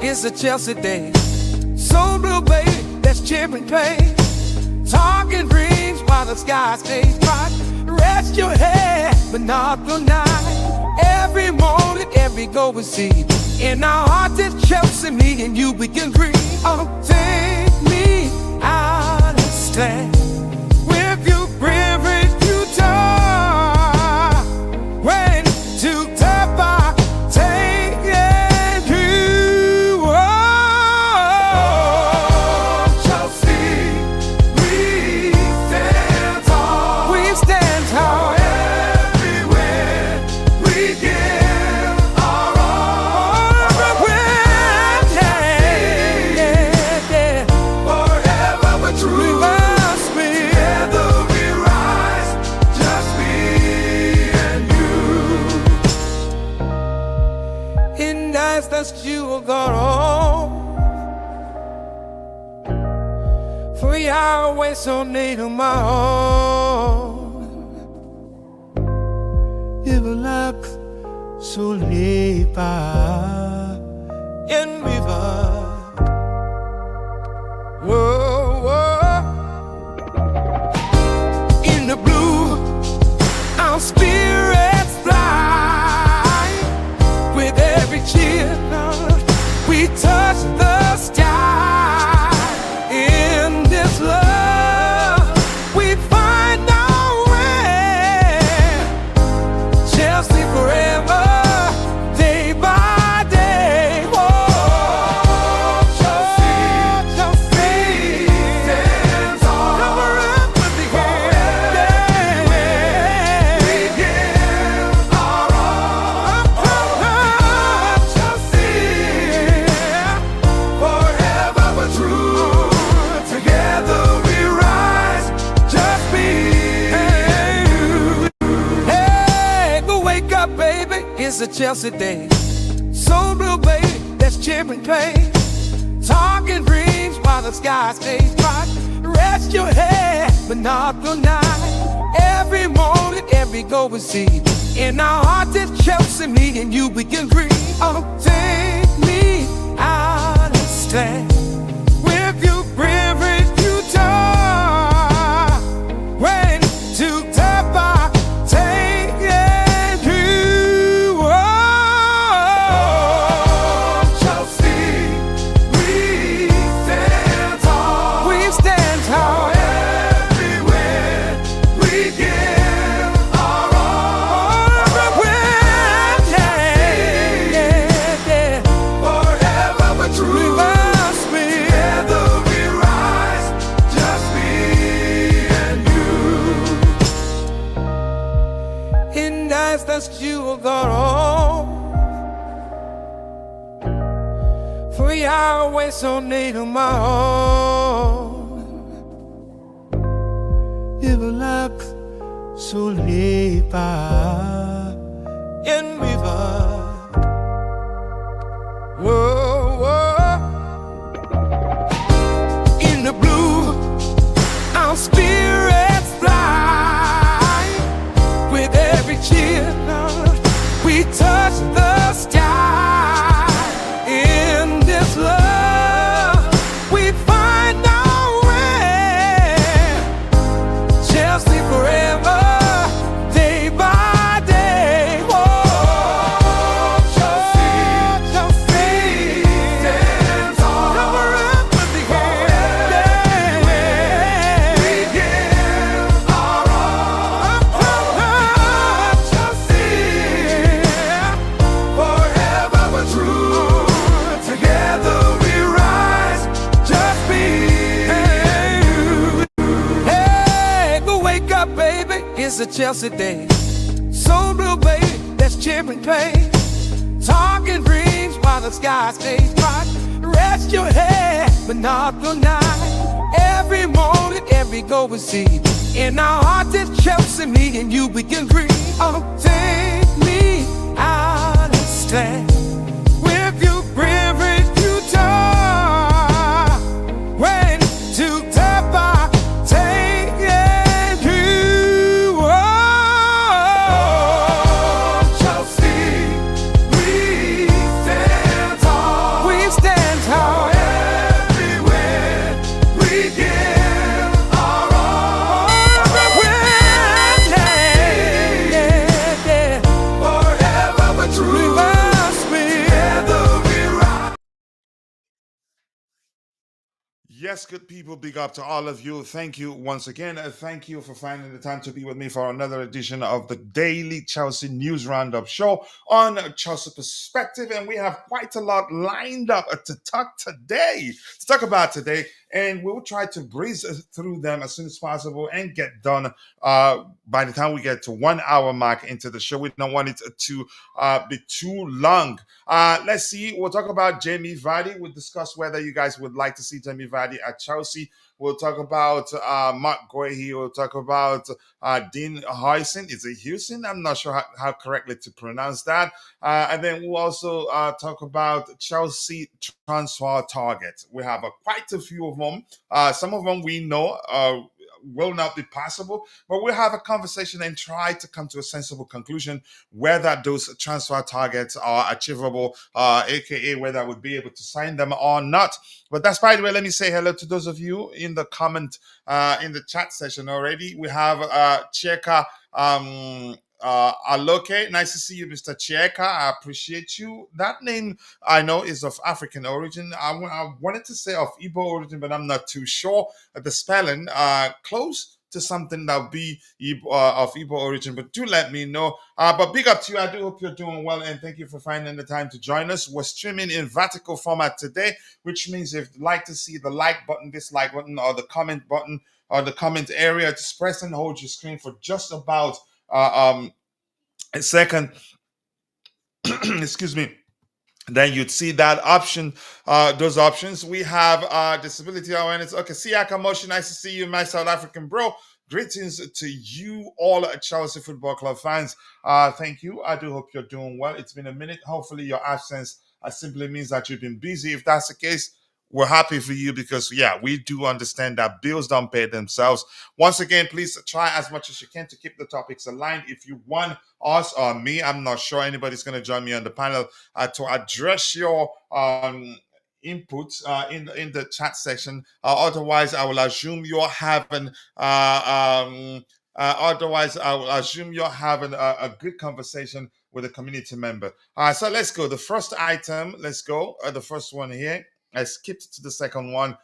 it's a Chelsea day. So blue, baby, that's cheering pain. Talking dreams while the sky stays bright. Rest your head, but not the night. Every morning, every goal we see. In our hearts, it's Chelsea, me and you, we can dream. Oh, take me out and stand with you, bravely you talk. When to tap our take and you. Oh, Chelsea, we stand tall. We stand tall. Everywhere we give our all. Everywhere, yeah. Forever we're true. We must be. Together we rise, just me and you. In nights that you will go home. 3 hours away, so near to my home. It will look so late in river. Whoa, whoa. In the blue, our spirits fly. With every cheer, we touch the sky. In this love, we find our way. Chelsea forever, day by day. Whoa, Chelsea, Chelsea stands on. Cover up with the hand. We give our all. Chelsea, forever we're true. Together we rise, just me and you. Hey, go wake up, baby, it's a Chelsea day. So blue, baby, that's cheering pain. Talking dreams while the sky stays bright. Rest your head, but not the night. Every morning, every goal we see. In our hearts, it's Chelsea, me and you, we can dream. Oh, take me out and stand with you, bravely you talk. When to tap our take and you. Oh, Chelsea, we stand tall. We stand tall. Everywhere we give our all. Everywhere, yeah. Forever we're true. We must be. Together we rise, just me and you. In nights that you will go home. 3 hours away, so near to my home. It will look so late in river. Whoa, whoa. In the blue, our spirits fly. With every cheer, we touch the sky. In this love, we find our way. Chelsea forever, day by day. Whoa, Chelsea, Chelsea stands on. Cover up with the hand. We give our all. Chelsea, forever we're true. Together we rise, just me and you. Hey, go wake up, baby, it's a Chelsea day. So blue, baby, that's cheering pain. Talking dreams while the sky stays bright. Rest your head, but not the night. Every morning, every goal we see. In our hearts, it's Chelsea, me and you, we can dream. Oh, take me out and stand with you, bravely you talk. When to tap our take and you. Oh, Chelsea, we stand tall. We stand Yes, good people, big up to all of you. Thank you once again. Thank you for finding the time to be with me for another edition of the Daily Chelsea News Roundup show on Chelsea Perspective. And we have quite a lot lined up to talk about today. And we'll try to breeze through them as soon as possible and get done by the time we get to 1 hour mark into the show. We don't want it to be too long. Let's see. We'll talk about Jamie Vardy. We'll discuss whether you guys would like to see Jamie Vardy at Chelsea. We'll talk about Mark Guehi. We'll talk about Dean Huijsen. Is it Houston? I'm not sure how correctly to pronounce that. And then we'll also talk about Chelsea transfer targets. We have quite a few of them. Some of them we know will not be possible, but we'll have a conversation and try to come to a sensible conclusion whether those transfer targets are achievable, aka whether we'll be able to sign them or not. But that's, by the way, let me say hello to those of you in the comment in the chat session already. We have Cheka Aloke. Nice to see you, Mr. Cheka. I appreciate you. That name I know is of African origin. I wanted to say of Igbo origin, but I'm not too sure. The spelling close to something that'll be of Igbo origin, but do let me know. But big up to you. I do hope you're doing well, and thank you for finding the time to join us. We're streaming in vertical format today, which means if you'd like to see the like button, dislike button, or the comment button, or the comment area, just press and hold your screen for just about a second. Excuse me. Then you'd see that option, those options. We have disability awareness. Okay, Siaka Motion, nice to see you, my South African bro. Greetings to you all Chelsea Football Club fans. Thank you. I do hope you're doing well. It's been a minute. Hopefully your absence simply means that you've been busy. If that's the case, we're happy for you because, yeah, we do understand that bills don't pay themselves. Once again, please try as much as you can to keep the topics aligned. If you want us or me, I'm not sure anybody's going to join me on the panel to address your inputs in the chat section. Otherwise, I will assume you're having otherwise, I will assume you're having a good conversation with a community member. So let's go. The first item, let's go. The first one here. I skipped to the second one.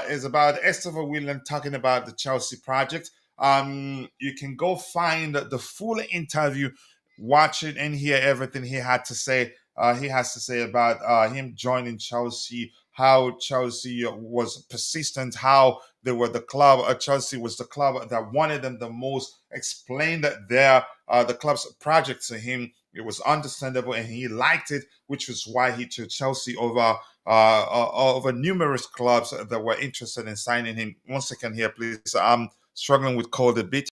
Is about Estêvão Willian talking about the Chelsea project. You can go find the full interview, watch it, and hear everything he had to say. He has to say about him joining Chelsea, how Chelsea was persistent, how they were the club. Chelsea was the club that wanted them the most. Explained the club's project to him. It was understandable, and he liked it, which was why he chose Chelsea over numerous clubs that were interested in signing him. 1 second here, please. I'm struggling with cold a bit.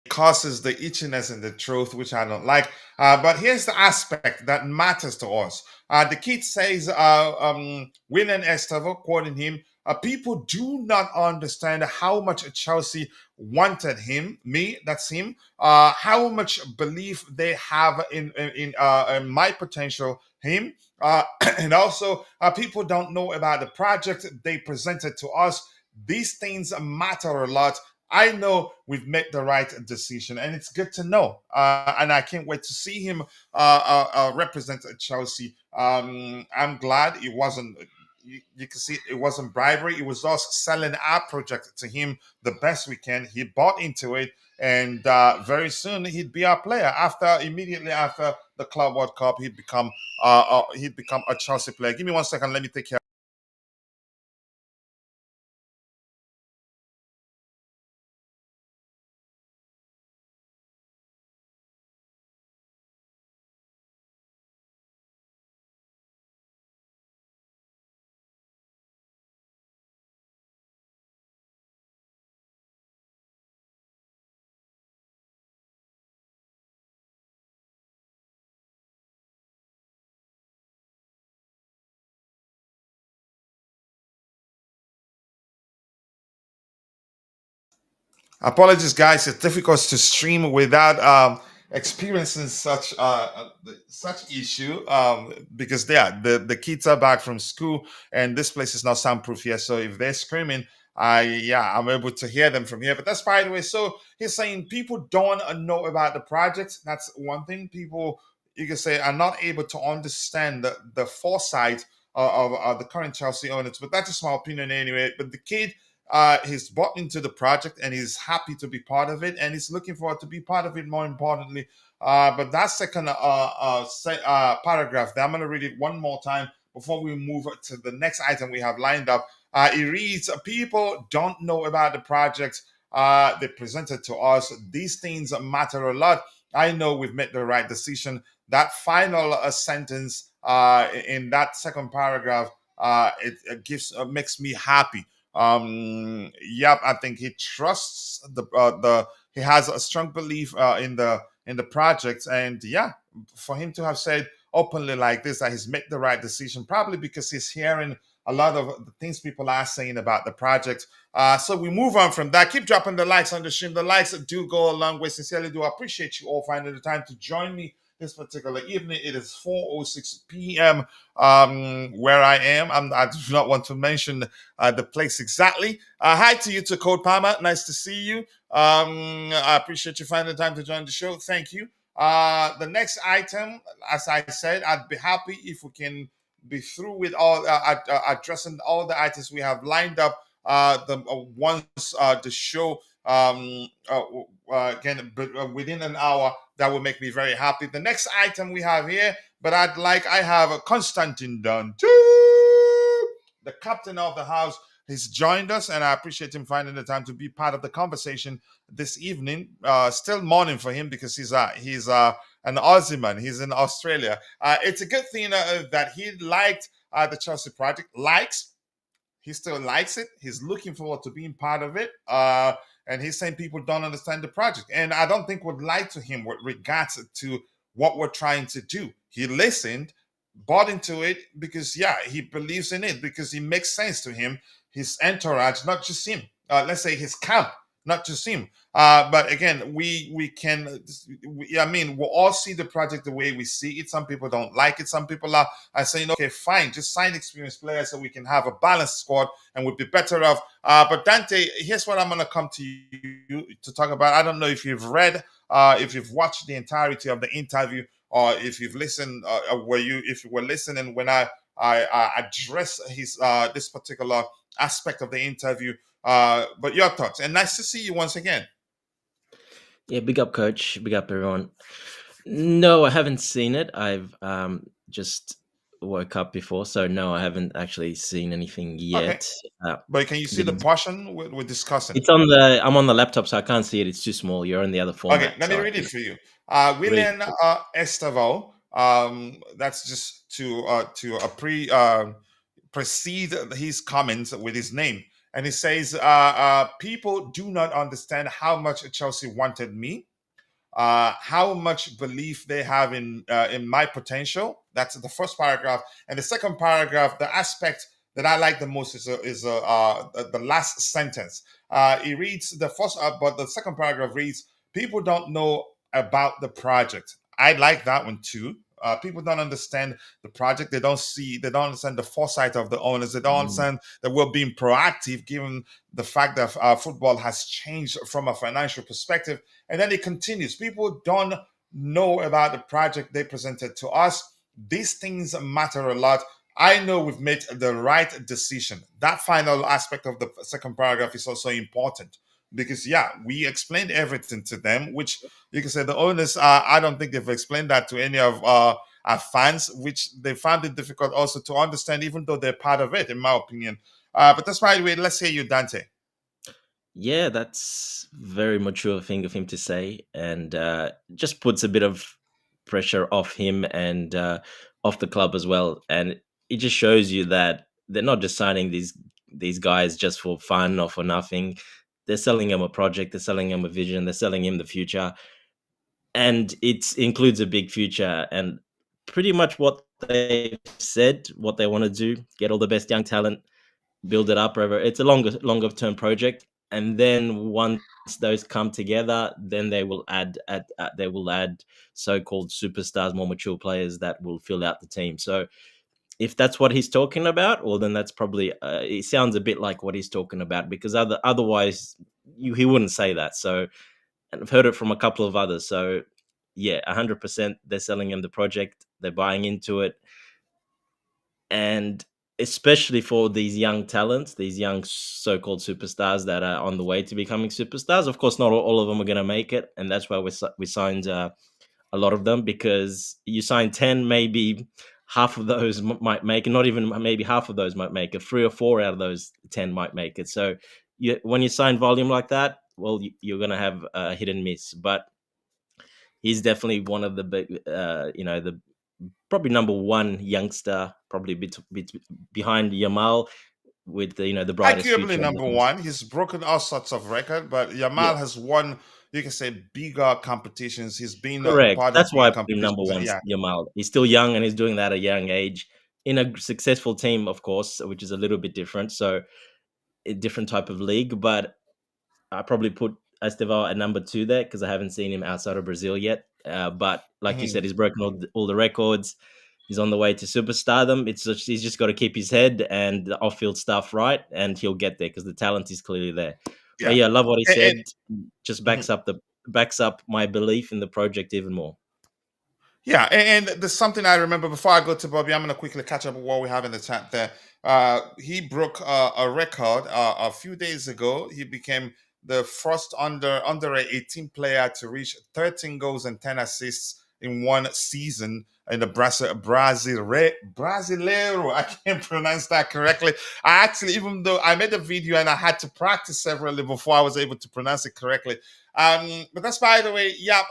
Causes the itchiness in the throat, which I don't like. But here's the aspect that matters to us. The kid says, Willian Estêvão, quoting him, people do not understand how much Chelsea wanted him, that's him, how much belief they have in my potential, him. And also, people don't know about the project they presented to us. These things matter a lot. I know we've made the right decision, and it's good to know. And I can't wait to see him represent Chelsea. I'm glad it wasn't. You can see it wasn't bribery. It was us selling our project to him the best we can. He bought into it, and very soon he'd be our player. Immediately after the Club World Cup, he'd become a Chelsea player. Give me 1 second. Let me take care. Apologies, guys. It's difficult to stream without experiencing such issue because the kids are back from school and this place is not soundproof yet. So if they're screaming, I'm able to hear them from here. But that's by the way. So he's saying people don't know about the project. That's one thing. People, you can say, are not able to understand the foresight the current Chelsea owners. But that's just my opinion anyway. But the kid, he's bought into the project and he's happy to be part of it, and he's looking forward to be part of it. More importantly, but that second paragraph, there, I'm going to read it one more time before we move to the next item we have lined up. It reads, people don't know about the project they presented to us. These things matter a lot. I know we've made the right decision. That final sentence in that second paragraph, it makes me happy. Yep, I think he trusts the he has a strong belief in the project, and yeah, for him to have said openly like this that he's made the right decision, probably because he's hearing a lot of the things people are saying about the project. So we move on from that. Keep dropping the likes on the stream. The likes do go a long way. Sincerely do appreciate you all finding the time to join me this particular evening. It is 4:06 p.m. Where I am. I do not want to mention the place exactly. Hi to you, to Code Palmer. Nice to see you. I appreciate you finding the time to join the show. Thank you. The next item, as I said, I'd be happy if we can be through with all addressing all the items we have lined up. Once the show again, within an hour, that will make me very happy. The next item we have here, but I have a Constantine Dunn, the captain of the house. He's joined us, and I appreciate him finding the time to be part of the conversation this evening. Still morning for him because he's an Aussie man. He's in Australia. It's a good thing that he liked the Chelsea project. He still likes it. He's looking forward to being part of it. And he's saying people don't understand the project. And I don't think we'd lie to him with regards to what we're trying to do. He listened, bought into it because, yeah, he believes in it because it makes sense to him. His entourage, not just him. Let's say his camp, not just him. But again, we'll all see the project the way we see it. Some people don't like it. Some people are saying, okay, fine, just sign experienced players so we can have a balanced squad and we'll be better off. But Dante, here's what I'm going to come to you to talk about. I don't know if you've read, if you've watched the entirety of the interview, or if you've listened, if you were listening when I address his this particular aspect of the interview. But your thoughts, and nice to see you once again. Yeah, big up, coach. Big up, everyone. No, I haven't seen it. I've just woke up before, so no, I haven't actually seen anything yet. Okay. But can you see the portion we're discussing? It's on the. I'm on the laptop, so I can't see it. It's too small. You're on the other format. Okay, let me read it for you. Willian Estêvão. That's just to precede his comments with his name. And he says, people do not understand how much Chelsea wanted me, how much belief they have in my potential. That's the first paragraph. And the second paragraph, the aspect that I like the most is the last sentence. It reads the first, but the second paragraph reads, people don't know about the project. I like that one too. People don't understand the project. They don't understand the foresight of the owners. They don't understand that we're being proactive given the fact that football has changed from a financial perspective. And then it continues. People don't know about the project they presented to us. These things matter a lot. I know we've made the right decision. That final aspect of the second paragraph is also important. Because, yeah, we explained everything to them, which you can say the owners, I don't think they've explained that to any of our fans, which they found it difficult also to understand, even though they're part of it, in my opinion. But that's why let's hear you, Dante. Yeah, that's very mature thing of him to say, and just puts a bit of pressure off him and off the club as well. And it just shows you that they're not just signing these guys just for fun or for nothing. They're selling him a project, they're selling him a vision, they're selling him the future. And it includes a big future. And pretty much what they've said, what they want to do, get all the best young talent, build it up. It's a longer term project. And then once those come together, then they will add so-called superstars, more mature players that will fill out the team. So if that's what he's talking about, well, then that's probably it sounds a bit like what he's talking about, because otherwise he wouldn't say that. So, and I've heard it from a couple of others. So yeah, 100% they're selling him the project, they're buying into it, and especially for these young talents, these young so-called superstars that are on the way to becoming superstars. Of course, not all of them are going to make it, and that's why we signed a lot of them, because you sign 10, maybe half of those might make it. Not even maybe half of those might make it. 3 or 4 out of those 10 might make it. So when you sign volume like that, well, you're going to have a hit and miss. But he's definitely one of the big, the probably number one youngster, probably behind Yamal, with the brightest Arguably future. number one. He's broken all sorts of record, but Yeah, Yamal has won, you can say, bigger competitions. He's been a correct. part of That's why bigger I put him number competitions. one, Yeah. Yamal. He's still young and he's doing that at a young age in a successful team, of course, which is a little bit different. So a different type of league, but I probably put Estêvão at number 2 there because I haven't seen him outside of Brazil yet. But like you Mhm. said, he's broken all the records. He's on the way to superstardom. He's just got to keep his head and the off-field stuff right, and he'll get there because the talent is clearly there. But Yeah. yeah, I love what he And, said. Just mhm. backs up my belief in the project even more. Yeah, and there's something I remember before I go to Bobby. I'm going to quickly catch up with what we have in the chat there. He broke a record a few days ago. He became the first under 18 player to reach 13 goals and 10 assists in one season in the Brasileiro. I can't pronounce that correctly. I actually, even though I made a video and I had to practice severally before I was able to pronounce it correctly. But that's, by the way, yeah.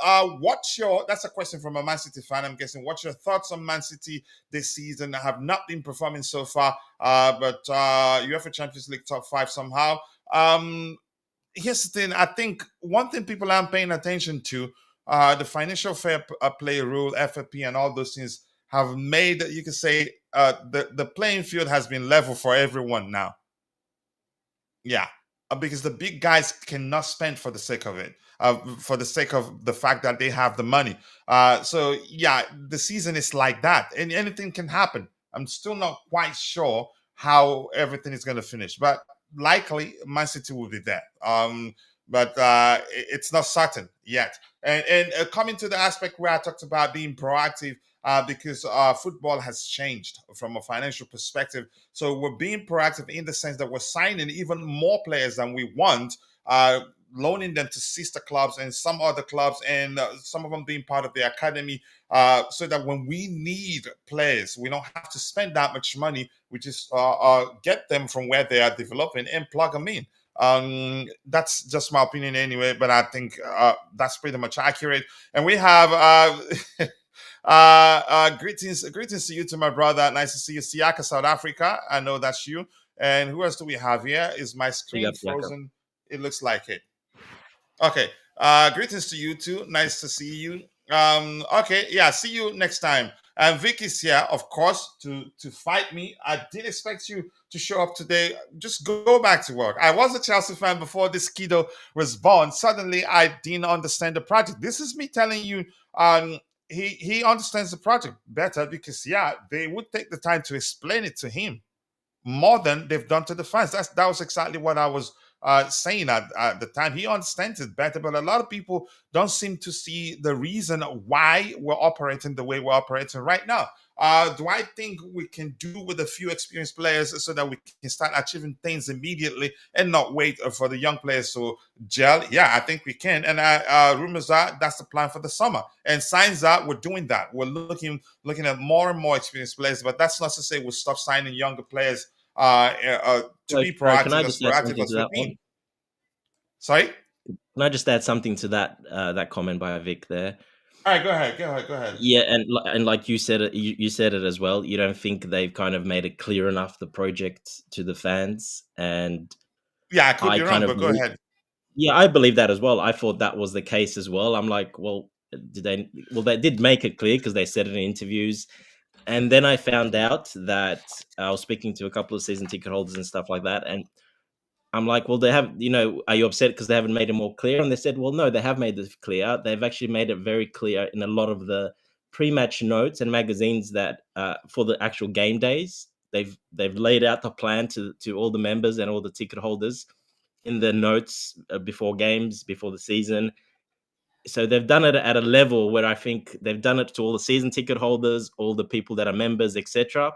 That's a question from a Man City fan, I'm guessing. What's your thoughts on Man City this season? Have not been performing so far, but UEFA Champions League top 5 somehow. Here's the thing. I think one thing people aren't paying attention to, the financial fair play rule, FFP, and all those things have made, you can say, the playing field has been level for everyone now. Yeah, because the big guys cannot spend for the sake of it, for the sake of the fact that they have the money. So yeah, the season is like that, and anything can happen. I'm still not quite sure how everything is going to finish, but likely Man City will be there. But it's not certain yet. And coming to the aspect where I talked about being proactive, because football has changed from a financial perspective. So we're being proactive in the sense that we're signing even more players than we want, loaning them to sister clubs and some other clubs, and some of them being part of the academy, so that when we need players, we don't have to spend that much money. We just get them from where they are developing and plug them in. That's just my opinion anyway, but I think that's pretty much accurate. And we have greetings to you, to my brother. Nice to see you, Siaka, South Africa. I know that's you. And who else do we have here? Is my Big screen up, Yaka. frozen? It looks like it. Okay. Greetings to you too. Nice to see you. Okay, yeah, see you next time. And Vic is here, of course, to fight me. I did expect you to show up today. Just go back to work. I was a Chelsea fan before this kiddo was born. Suddenly, I didn't understand the project. This is me telling you, he understands the project better because, yeah, they would take the time to explain it to him more than they've done to the fans. That was exactly what I was saying at the time. He understands it better, but a lot of people don't seem to see the reason why we're operating the way we're operating right now. Do I think we can do with a few experienced players so that we can start achieving things immediately and not wait for the young players to gel? Yeah, I think we can. And rumors are that's the plan for the summer. And signs are we're doing that. We're looking at more and more experienced players, but that's not to say we'll stop signing younger players to be Sorry, can I proactive just add something as to we've that been. one? Sorry? Can I just add something to that comment by Vic there? All right, go ahead. Yeah, and like you said it, you said it as well. You don't think they've kind of made it clear enough the project to the fans, and Yeah, I could I be kind wrong, of but go ahead. yeah, I believe that as well. I thought that was the case as well. I'm like, well, did they? Well, they did make it clear because they said it in interviews, and then I found out that I was speaking to a couple of season ticket holders and stuff like that, and I'm like, well, they have, are you upset because they haven't made it more clear? And they said, well, no, they have made this clear. They've actually made it very clear in a lot of the pre-match notes and magazines that for the actual game days, they've laid out the plan to all the members and all the ticket holders in the notes before games, before the season. So they've done it at a level where I think they've done it to all the season ticket holders, all the people that are members, etc.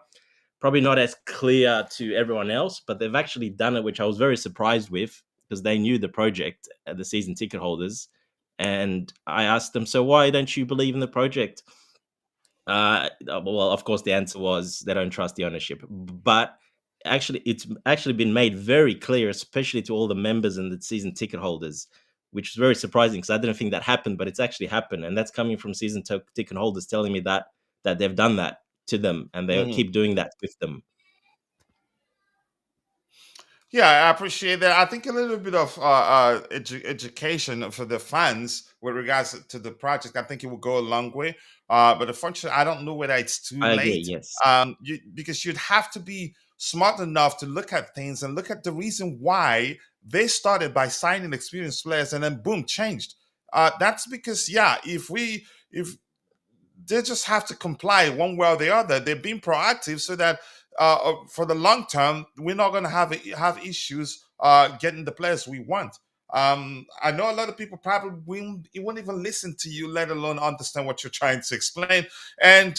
probably not as clear to everyone else, but they've actually done it, which I was very surprised with because they knew the project, the season ticket holders. And I asked them, so why don't you believe in the project? Well, of course, the answer was they don't trust the ownership. But actually, it's actually been made very clear, especially to all the members and the season ticket holders, which is very surprising because I didn't think that happened, but it's actually happened, and that's coming from season ticket holders telling me that they've done that to them, and they Mhm. keep doing that with them. Yeah, I appreciate that. I think a little bit of education for the fans with regards to the project, I think it will go a long way. But unfortunately, I don't know whether it's too I agree. late. Yes, Because you'd have to be smart enough to look at things and look at the reason why they started by signing experienced players and then boom, changed. That's because if they just have to comply one way or the other. They're being proactive so that for the long term, we're not going to have issues getting the players we want. I know a lot of people probably won't even listen to you, let alone understand what you're trying to explain. And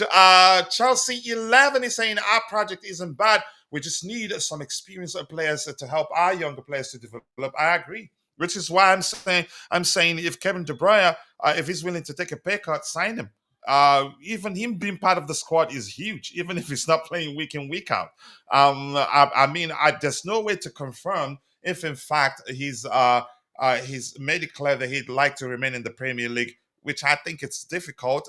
Chelsea 11 is saying our project isn't bad. We just need some experienced players to help our younger players to develop. I agree. Which is why I'm saying if Kevin De Bruyne, if he's willing to take a pay cut, sign him. Even him being part of the squad is huge, even if he's not playing week in, week out. There's no way to confirm if, in fact, he's made it clear that he'd like to remain in the Premier League, which I think it's difficult.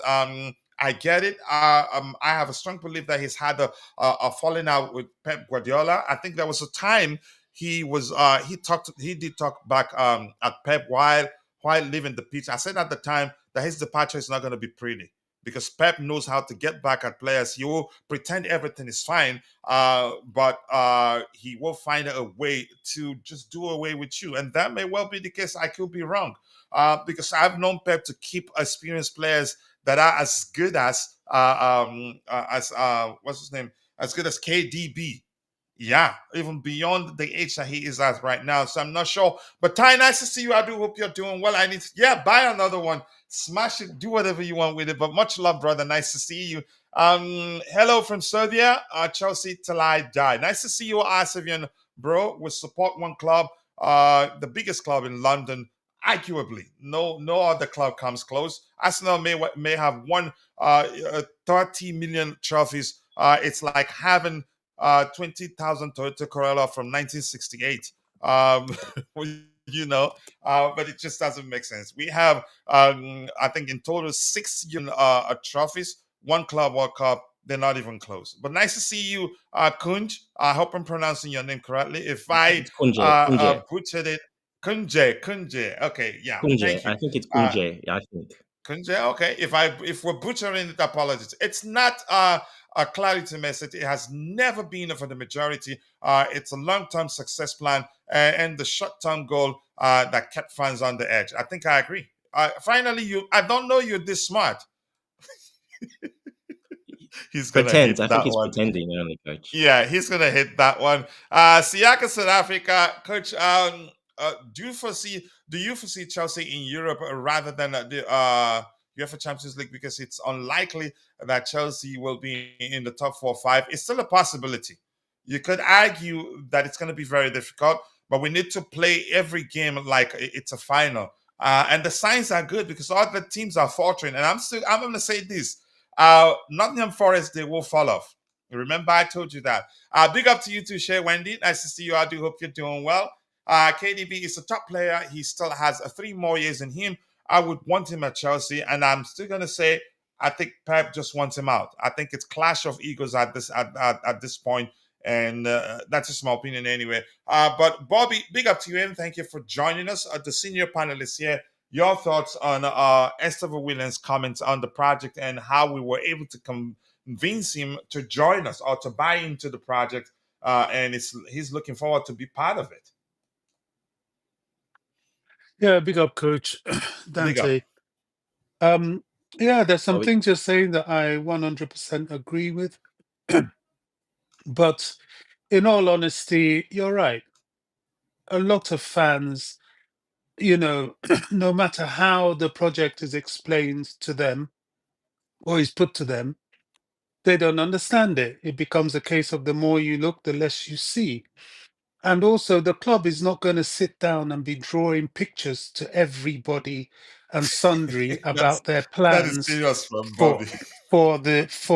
I get it. I have a strong belief that he's had a falling out with Pep Guardiola. I think there was a time he did talk back at Pep while leaving the pitch. I said at the time that his departure is not going to be pretty because Pep knows how to get back at players. He will pretend everything is fine, but he will find a way to just do away with you. And that may well be the case. I could be wrong because I've known Pep to keep experienced players that are as good as what's his name, as good as KDB. Yeah, even beyond the age that he is at right now. So I'm not sure. But Ty, nice to see you. I do hope you're doing well. I need to, buy another one. Smash it, do whatever you want with it. But much love, brother. Nice to see you. Hello from Serbia, Chelsea till I die. Nice to see you, Arsevian, bro. We support one club, the biggest club in London, arguably. No other club comes close. Arsenal may have won 30 million trophies. It's like having 20,000 Toyota Corolla from 1968. But it just doesn't make sense. We have, I think, in total 6 trophies, one Club World Cup. They're not even close. But nice to see you, Kunj. I hope I'm pronouncing your name correctly. If I it's Kunje. butchered it, Kunje. Okay, yeah, Kunje. thank I you. think it's Uh, Kunje. I think. Kunje, okay. If we're butchering it, apologies. It's not a clarity message. It has never been for the majority. It's a long-term success plan and the short-term goal that kept fans on the edge. I think I agree. Finally, I don't know you're this smart. He's gonna Pretends. hit I think that he's one. pretending only, coach. Yeah, he's gonna hit that one. Siaka, South Africa, coach. Do you foresee Chelsea in Europe rather than the UEFA Champions League because it's unlikely that Chelsea will be in the top 4 or 5? It's still a possibility. You could argue that it's going to be very difficult, but we need to play every game like it's a final. And the signs are good because all the teams are faltering. And I'm going to say this: Nottingham Forest, they will fall off. Remember, I told you that. Big up to you too, Shay Wendy. Nice to see you. I do hope you're doing well. KDB is a top player. He still has 3 more years in him. I would want him at Chelsea, and I'm still going to say I think Pep just wants him out. I think it's clash of egos at this point, and that's just my opinion anyway. But Bobby, big up to you, and thank you for joining us. The senior panelist here. Your thoughts on Estêvão Willian's comments on the project and how we were able to convince him to join us or to buy into the project, and he's looking forward to be part of it. Yeah, big up, Coach Big up. Dante. There's some Well, things you're saying that I 100% agree with, but in all honesty, you're right. A lot of fans, no matter how the project is explained to them or is put to them, They don't understand it. It becomes a case of the more you look, the less you see. And also, the club is not going to sit down and be drawing pictures to everybody and sundry That's about their that is plans serious from for Bobby.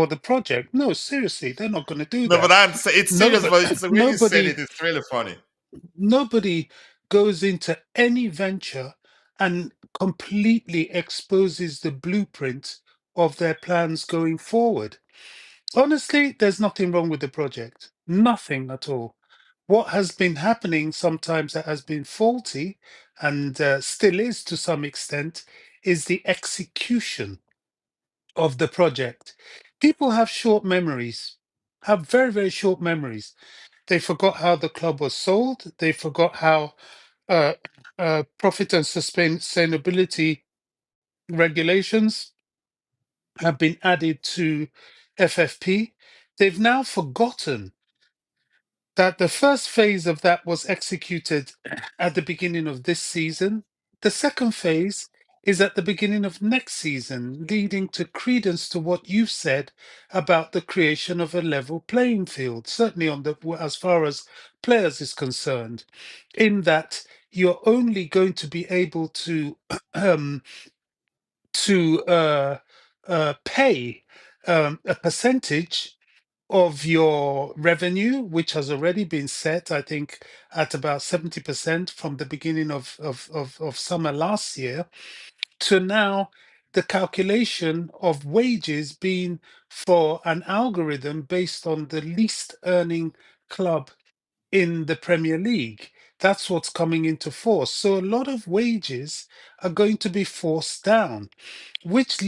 the project. No, seriously, they're not going to do No, but that. it's serious, Nobody, but it's the way you said it. nobody, It's really funny. nobody goes into any venture and completely exposes the blueprint of their plans going forward. Honestly, there's nothing wrong with the project. Nothing at all. What has been happening sometimes that has been faulty and still is to some extent is the execution of the project. People have short memories, have very, very short memories. They forgot how the club was sold. They forgot how uh, profit and sustainability regulations have been added to FFP. They've now forgotten that the first phase of that was executed at the beginning of this season. The second phase is at the beginning of next season, leading to credence to what you said about the creation of a level playing field, certainly on the as far as players is concerned, in that you're only going to be able to um, pay a percentage of your revenue, which has already been set, I think, at about 70% from the beginning of summer last year, to now the calculation of wages being for an algorithm based on the least earning club in the Premier League. That's what's coming into force. So a lot of wages are going to be forced down, which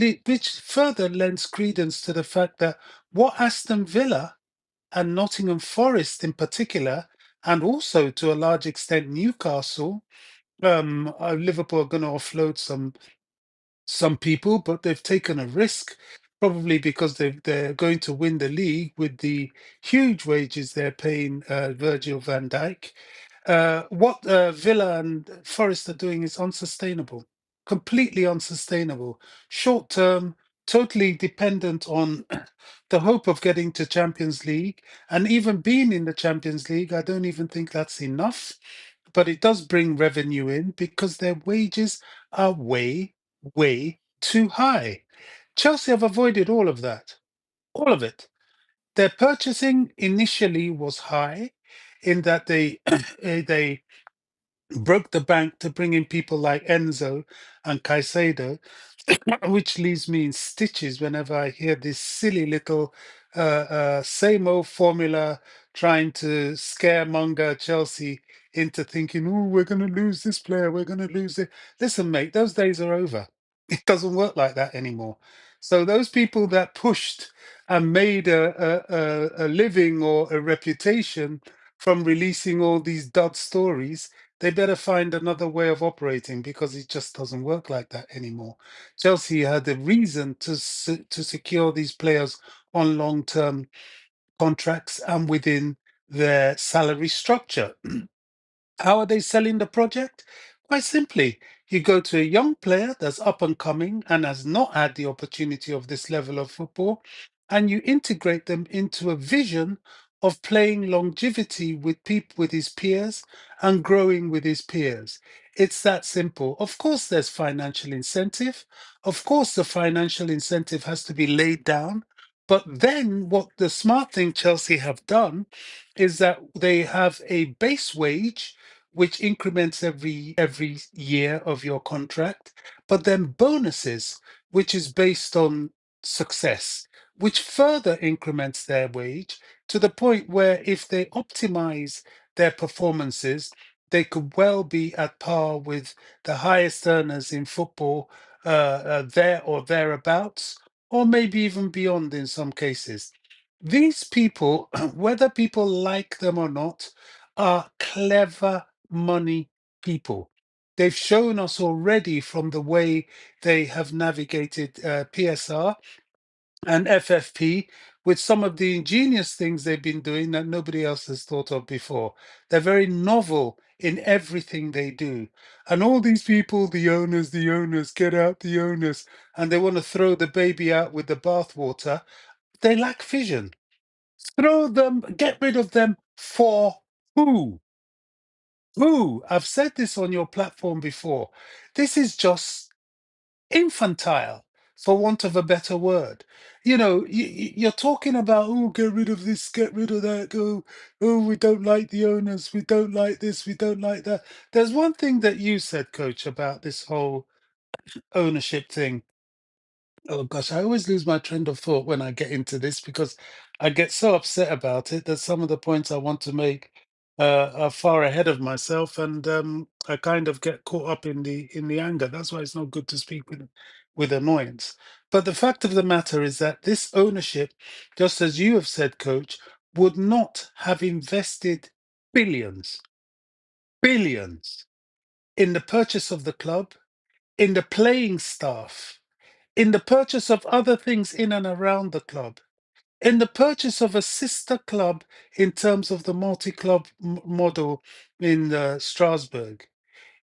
further lends credence to the fact that what Aston Villa and Nottingham Forest in particular, and also to a large extent Newcastle, Liverpool are going to offload some people, but they've taken a risk, probably because they're going to win the league with the huge wages they're paying Virgil van Dijk. What Villa and Forest are doing is unsustainable, completely unsustainable, short term, totally dependent on the hope of getting to Champions League. And even being in the Champions League, I don't even think that's enough. But it does bring revenue in because their wages are way, way too high. Chelsea have avoided all of that, all of it. Their purchasing initially was high in that they they broke the bank to bring in people like Enzo and Caicedo, which leaves me in stitches whenever I hear this silly little same old formula trying to scaremonger Chelsea into thinking, oh, we're going to lose this player, we're going to lose it. Listen, mate, those days are over. It doesn't work like that anymore. So those people that pushed and made a living or a reputation from releasing all these dud stories, they better find another way of operating because it just doesn't work like that anymore. Chelsea had a reason to secure these players on long-term contracts and within their salary structure. How are they selling the project? Quite simply, you go to a young player that's up and coming and has not had the opportunity of this level of football, and you integrate them into a vision of playing longevity with people with his peers and growing with his peers. It's that simple. Of course, there's financial incentive. Of course, the financial incentive has to be laid down. But then, what the smart thing Chelsea have done is that they have a base wage which increments every year of your contract, but then bonuses, which is based on success, which further increments their wage to the point where if they optimize their performances, they could well be at par with the highest earners in football, there or thereabouts, or maybe even beyond in some cases. These people, whether people like them or not, are clever money people. They've shown us already from the way they have navigated PSR and FFP with some of the ingenious things they've been doing that nobody else has thought of before. They're very novel in everything they do. And all these people, the owners, get out the owners, and they want to throw the baby out with the bathwater. They lack vision. Throw them, get rid of them for who? Who? I've said this on your platform before. This is just infantile, for want of a better word. You know, you're talking about, oh, get rid of this, get rid of that, go, oh, we don't like the owners, we don't like this, we don't like that. There's one thing that you said, Coach, about this whole ownership thing. Oh gosh, I always lose my trend of thought when I get into this because I get so upset about it that some of the points I want to make are far ahead of myself, and I kind of get caught up in the anger. That's why it's not good to speak with annoyance. But the fact of the matter is that this ownership, just as you have said, Coach, would not have invested billions, billions in the purchase of the club, in the playing staff, in the purchase of other things in and around the club, in the purchase of a sister club in terms of the multi-club model in Strasbourg,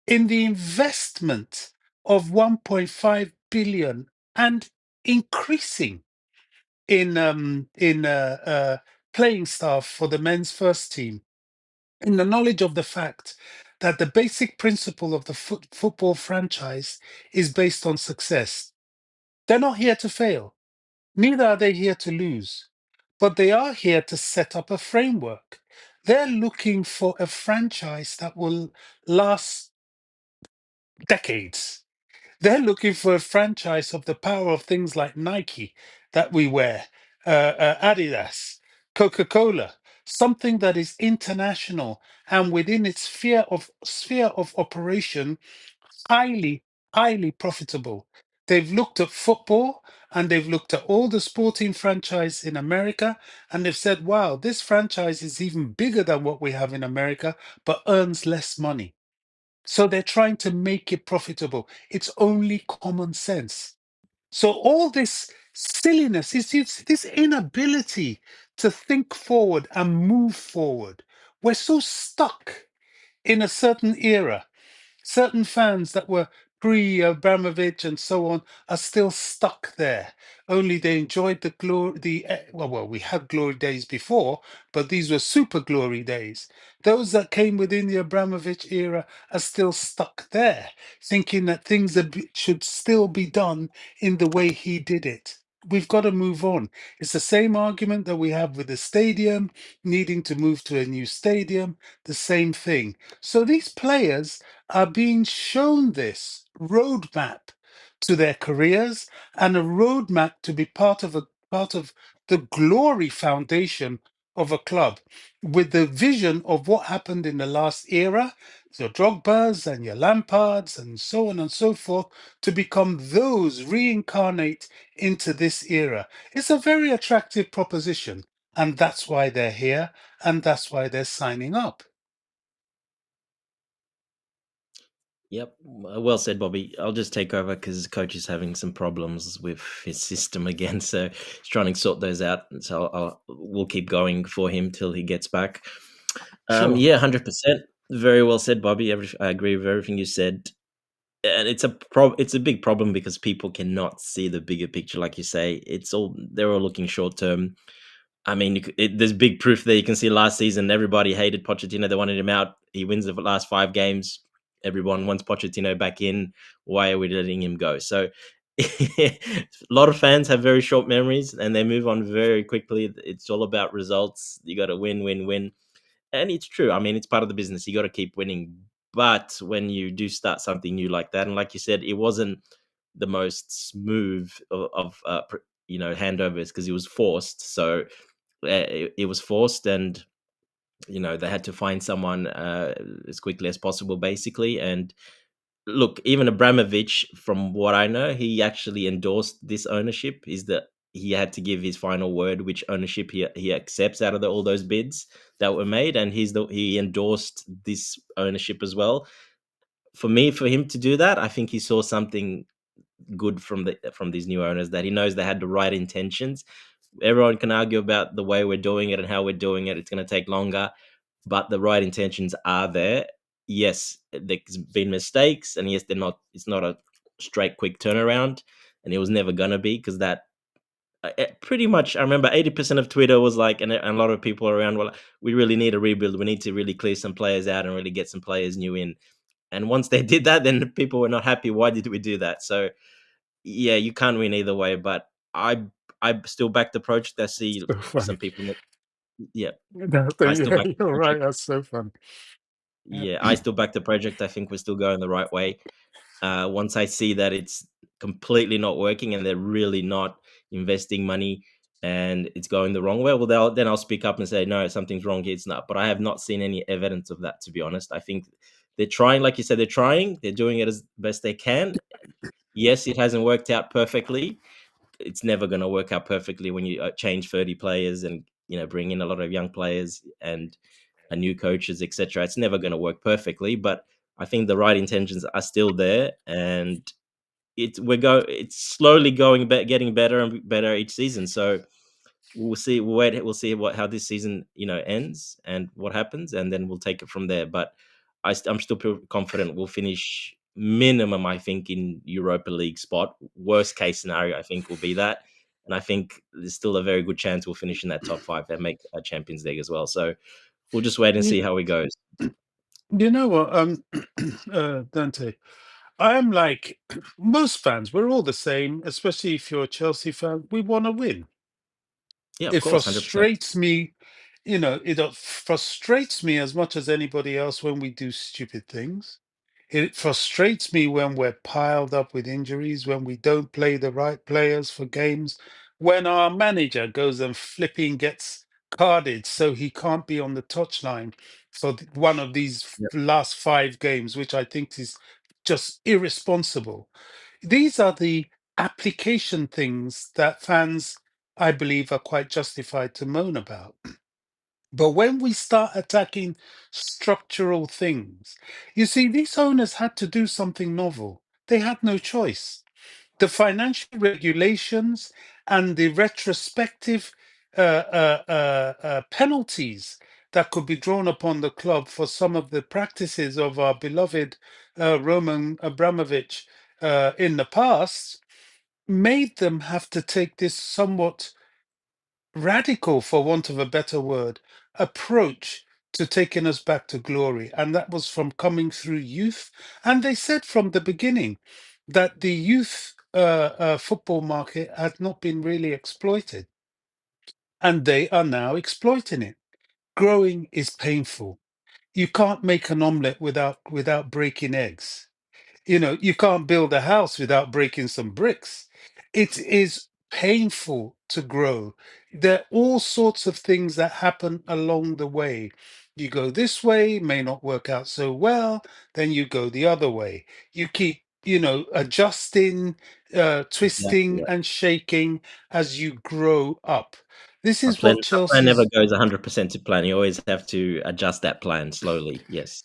in the investment of 1.5 billion and increasing in playing staff for the men's first team, in the knowledge of the fact that the basic principle of the football franchise is based on success. They're not here to fail. Neither are they here to lose, but they are here to set up a framework. They're looking for a franchise that will last decades. They're looking for a franchise of the power of things like Nike that we wear, Adidas, Coca-Cola, something that is international and within its sphere of operation highly, highly profitable. They've looked at football and they've looked at all the sporting franchise in America and they've said, wow, this franchise is even bigger than what we have in America, but earns less money. So they're trying to make it profitable. It's only common sense. So all this silliness is this inability to think forward and move forward. We're so stuck in a certain era. Certain fans that were pre Abramovich and so on are still stuck there. Only they enjoyed the glory. Well, we had glory days before, but these were super glory days. Those that came within the Abramovich era are still stuck there, thinking that things should still be done in the way he did it. We've got to move on. It's the same argument that we have with the stadium, needing to move to a new stadium, the same thing. So these players are being shown this roadmap to their careers and a roadmap to be part of the glory foundation of a club with the vision of what happened in the last era, your Drogbas and your Lampards and so on and so forth, to become those reincarnate into this era. It's a very attractive proposition, and that's why they're here, and that's why they're signing up. Yep. Well said, Bobby. I'll just take over because coach is having some problems with his system again. So he's trying to sort those out. So we'll keep going for him till he gets back. Sure. Yeah, 100%. Very well said, Bobby. I agree with everything you said. And it's a big problem because people cannot see the bigger picture, like you say. They're all looking short term. I mean, there's big proof there. You can see last season, everybody hated Pochettino. They wanted him out. He wins the last 5 games. Everyone wants Pochettino back in. Why are we letting him go? So a lot of fans have very short memories and they move on very quickly. It's all about results. You got to win, win, win. And it's true. I mean, it's part of the business. You got to keep winning. But when you do start something new like that, and like you said, it wasn't the most smooth handovers because it was forced. So it was forced, and they had to find someone as quickly as possible, basically. And look, even Abramovich, from what I know, he actually endorsed this ownership. Is that he had to give his final word, which ownership he accepts out of all those bids that were made, and he endorsed this ownership as well. For him to do that, I think he saw something good from these new owners, that he knows they had the right intentions. Everyone can argue about the way we're doing it and how we're doing it. It's going to take longer, but the right intentions are there. Yes, there's been mistakes, and yes, it's not a straight, quick turnaround, and it was never going to be because that pretty much, I remember 80% of Twitter was like, and a lot of people around were like, we really need a rebuild. We need to really clear some players out and really get some players new in. And once they did that, then people were not happy. Why did we do that? So yeah, you can't win either way. But I still back the project. I see So funny. some people. Yeah, No, I still yeah, back the you're right. project. That's so fun. Yeah, I still back the project. I think we're still going the right way. Once I see that it's completely not working and they're really not investing money and it's going the wrong way, well, then I'll speak up and say, no, something's wrong here. It's not. But I have not seen any evidence of that, to be honest. I think they're trying, like you said, they're trying. They're doing it as best they can. Yes, it hasn't worked out perfectly. It's never going to work out perfectly when you change 30 players and bring in a lot of young players and new coaches, etc. It's never going to work perfectly, but I think the right intentions are still there, and it's slowly getting better and better each season. So we'll see. We'll see how this season ends and what happens, and then we'll take it from there. But I'm still confident we'll finish minimum, I think, in Europa League spot. Worst case scenario, I think, will be that. And I think there's still a very good chance we'll finish in that top 5 and make a Champions League as well. So we'll just wait and see You, how it goes. you know what, Dante? I'm like most fans. We're all the same, especially if you're a Chelsea fan. We want to win. Yeah, of It course, 100%. frustrates me, it frustrates me as much as anybody else when we do stupid things. It frustrates me when we're piled up with injuries, when we don't play the right players for games, when our manager goes and flipping gets carded so he can't be on the touchline for one of these Yeah, last 5 games, which I think is just irresponsible. These are the application things that fans, I believe, are quite justified to moan about. But when we start attacking structural things, you see, these owners had to do something novel. They had no choice. The financial regulations and the retrospective penalties that could be drawn upon the club for some of the practices of our beloved Roman Abramovich in the past made them have to take this somewhat radical, for want of a better word, approach to taking us back to glory. And that was from coming through youth. And they said from the beginning that the youth football market had not been really exploited. And they are now exploiting it. Growing is painful. You can't make an omelette without breaking eggs. You can't build a house without breaking some bricks. It is painful to grow. There are all sorts of things that happen along the way. You go this way, may not work out so well, then you go the other way. You keep, adjusting, exactly. twisting, Yeah. and shaking as you grow up. This A is plan, what a plan never Chelsea's goes 100% to plan. You always have to adjust that plan slowly. Yes.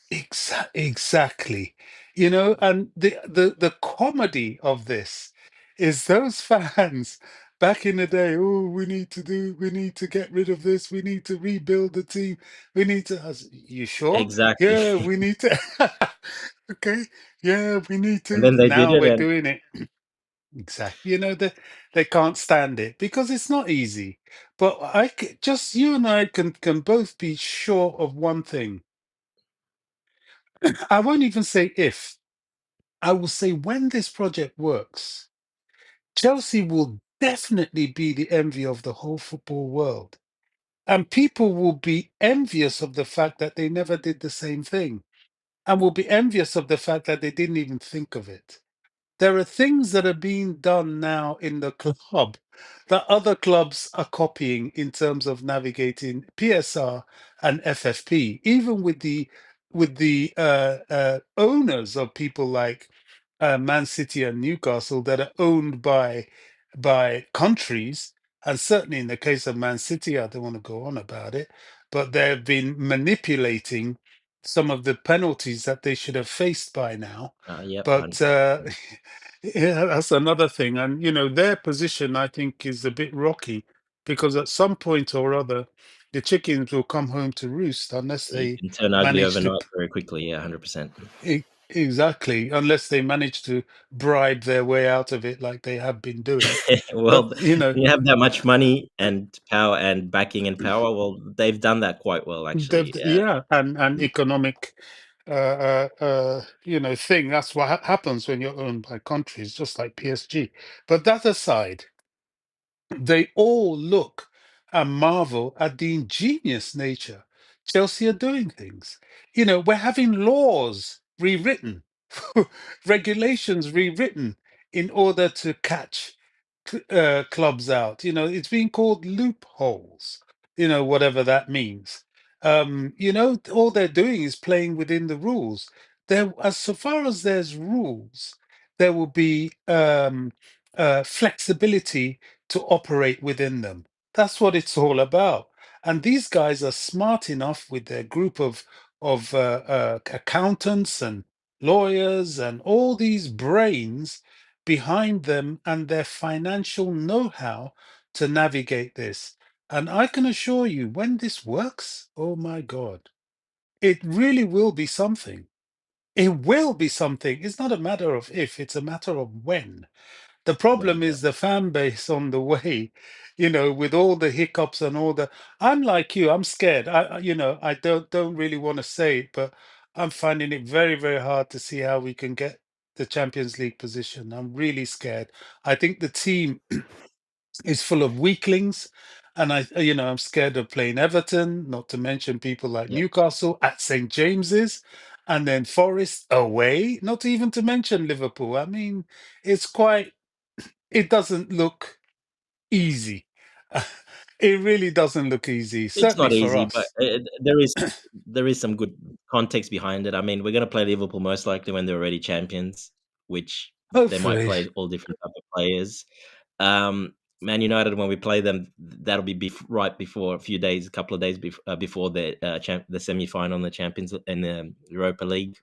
Exactly. And the comedy of this is those fans back in the day, oh, we need to get rid of this, we need to rebuild the team, we need to, you sure? Exactly. Yeah, we need to, okay, yeah, we need And to. then they did Now it, we're and doing it. Exactly. They can't stand it because it's not easy. But just you and I can both be sure of one thing. I won't even say if. I will say when this project works, Chelsea will definitely be the envy of the whole football world. And people will be envious of the fact that they never did the same thing, and will be envious of the fact that they didn't even think of it. There are things that are being done now in the club that other clubs are copying in terms of navigating PSR and FFP, even with the owners of people like Man City and Newcastle that are owned by countries, and certainly in the case of Man City, I don't want to go on about it, but they've been manipulating some of the penalties that they should have faced by now. yep, But 100%. yeah, that's another thing. And their position, I think, is a bit rocky because at some point or other, the chickens will come home to roost unless You they can turn ugly manage to overnight very quickly. Yeah, 100%. Exactly, unless they manage to bribe their way out of it like they have been doing. But, Well, when you have that much money and power and backing and power, well, they've done that quite well, actually. yeah, and economic, thing. That's what happens when you're owned by countries, just like PSG. But that aside, they all look and marvel at the ingenious nature Chelsea are doing things. We're having laws rewritten, regulations rewritten in order to catch clubs out. It's being called loopholes, whatever that means. All they're doing is playing within the rules. As so far as there's rules, there will be flexibility to operate within them. That's what it's all about. And these guys are smart enough with their group of accountants and lawyers and all these brains behind them and their financial know-how to navigate this. And I can assure you, when this works, oh my God, it really will be something. It will be something. It's not a matter of if, it's a matter of when. The When, problem yeah. is the fan base on the way, with all the hiccups and all the. I'm like you. I'm scared. I don't really want to say it, but I'm finding it very, very hard to see how we can get the Champions League position. I'm really scared. I think the team is full of weaklings, and I'm scared of playing Everton. Not to mention people like Yeah. Newcastle at St James's, and then Forest away. Not even to mention Liverpool. I mean, it's quite it doesn't look easy. It really doesn't look easy, It's certainly not for easy, but us. there is some good context behind it. I mean, we're going to play Liverpool most likely when they're already champions, which they might Hopefully. play all different type of players. Man United, when we play them, that'll be right before a couple of days before the semi final in the Champions in the Europa League.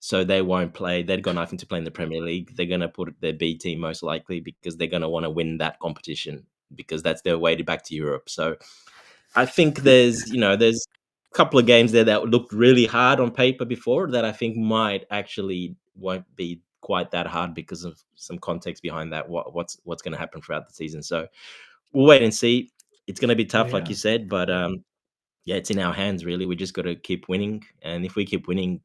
So they won't play. They've got nothing to play in the Premier League. They're going to put their B team most likely because they're going to want to win that competition because that's their way back to Europe. So I think there's a couple of games there that looked really hard on paper before that I think might actually won't be quite that hard because of some context behind that. What's going to happen throughout the season? So we'll wait and see. It's going to be tough, like Yeah. you said, but yeah, it's in our hands really. We just got to keep winning, and if we keep winning,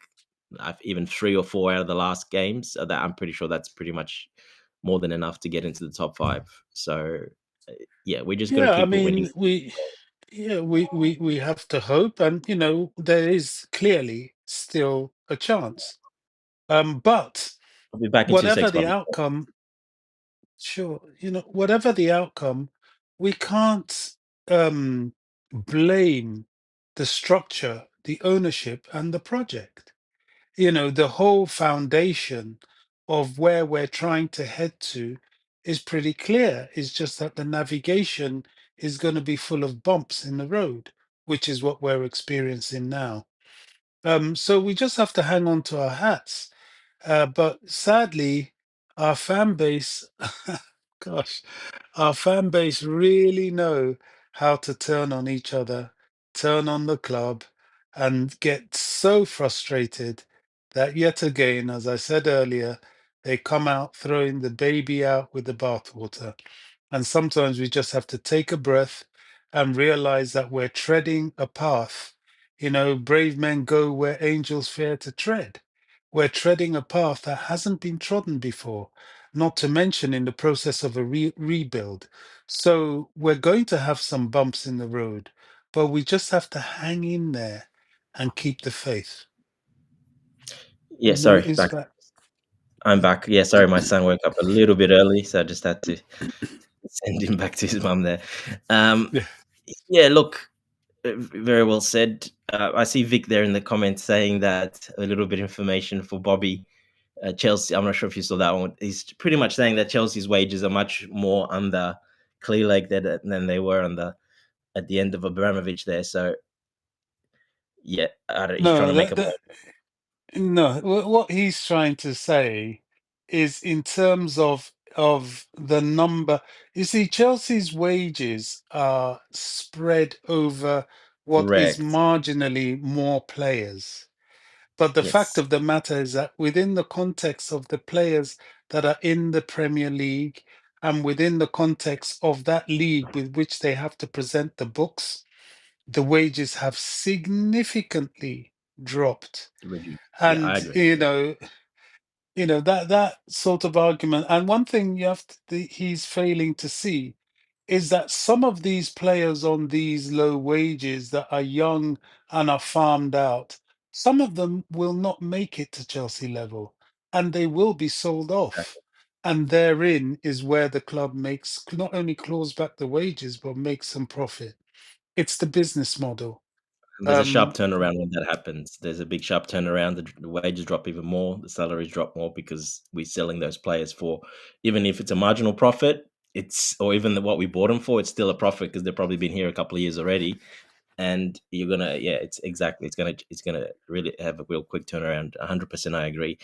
even 3 or 4 out of the last games, that I'm pretty sure that's pretty much more than enough to get into the top 5. So yeah, we just got to Yeah, I keep winning. mean, we have to hope, and there is clearly still a chance. But I'll be back in 2 whatever seconds, the Bobby. outcome, sure, whatever the outcome, we can't um blame the structure, the ownership, and the project. The whole foundation of where we're trying to head to is pretty clear. It's just that the navigation is going to be full of bumps in the road, which is what we're experiencing now. So we just have to hang on to our hats. But sadly, our fan base, gosh, our fan base really know how to turn on each other, turn on the club, and get so frustrated that yet again, as I said earlier, they come out throwing the baby out with the bathwater. And sometimes we just have to take a breath and realize that we're treading a path. Brave men go where angels fear to tread. We're treading a path that hasn't been trodden before, not to mention in the process of a rebuild. So we're going to have some bumps in the road, but we just have to hang in there and keep the faith. Yeah, sorry, Is back. that? I'm back. Yeah, sorry, my son woke up a little bit early, so I just had to send him back to his mum there. Um, Yeah. yeah, look, very well said. I see Vic there in the comments saying that a little bit of information for Bobby. Chelsea, I'm not sure if you saw that one. He's pretty much saying that Chelsea's wages are much more under Clearlake than they were at the end of Abramovich there. So yeah, he's trying No, to make a point. no. What he's trying to say is in terms of the number. You see, Chelsea's wages are spread over what is Correct. marginally more players. But the fact Yes, of the matter is that within the context of the players that are in the Premier League and within the context of that league with which they have to present the books, the wages have significantly dropped. reduced. Yeah, I And agree. that sort of argument. And one thing he's failing to see is that some of these players on these low wages that are young and are farmed out, some of them will not make it to Chelsea level, and they will be sold off. Exactly. And therein is where the club makes not only claws back the wages but makes some profit. It's the business model. And there's a sharp Um, turnaround when that happens. There's a big sharp turnaround. The wages drop even more. The salaries drop more because we're selling those players for, even if it's a marginal profit, or even what we bought them for, it's still a profit because they've probably been here a couple of years already. And you're gonna, yeah, it's gonna really have a real quick turnaround. 100%, I agree.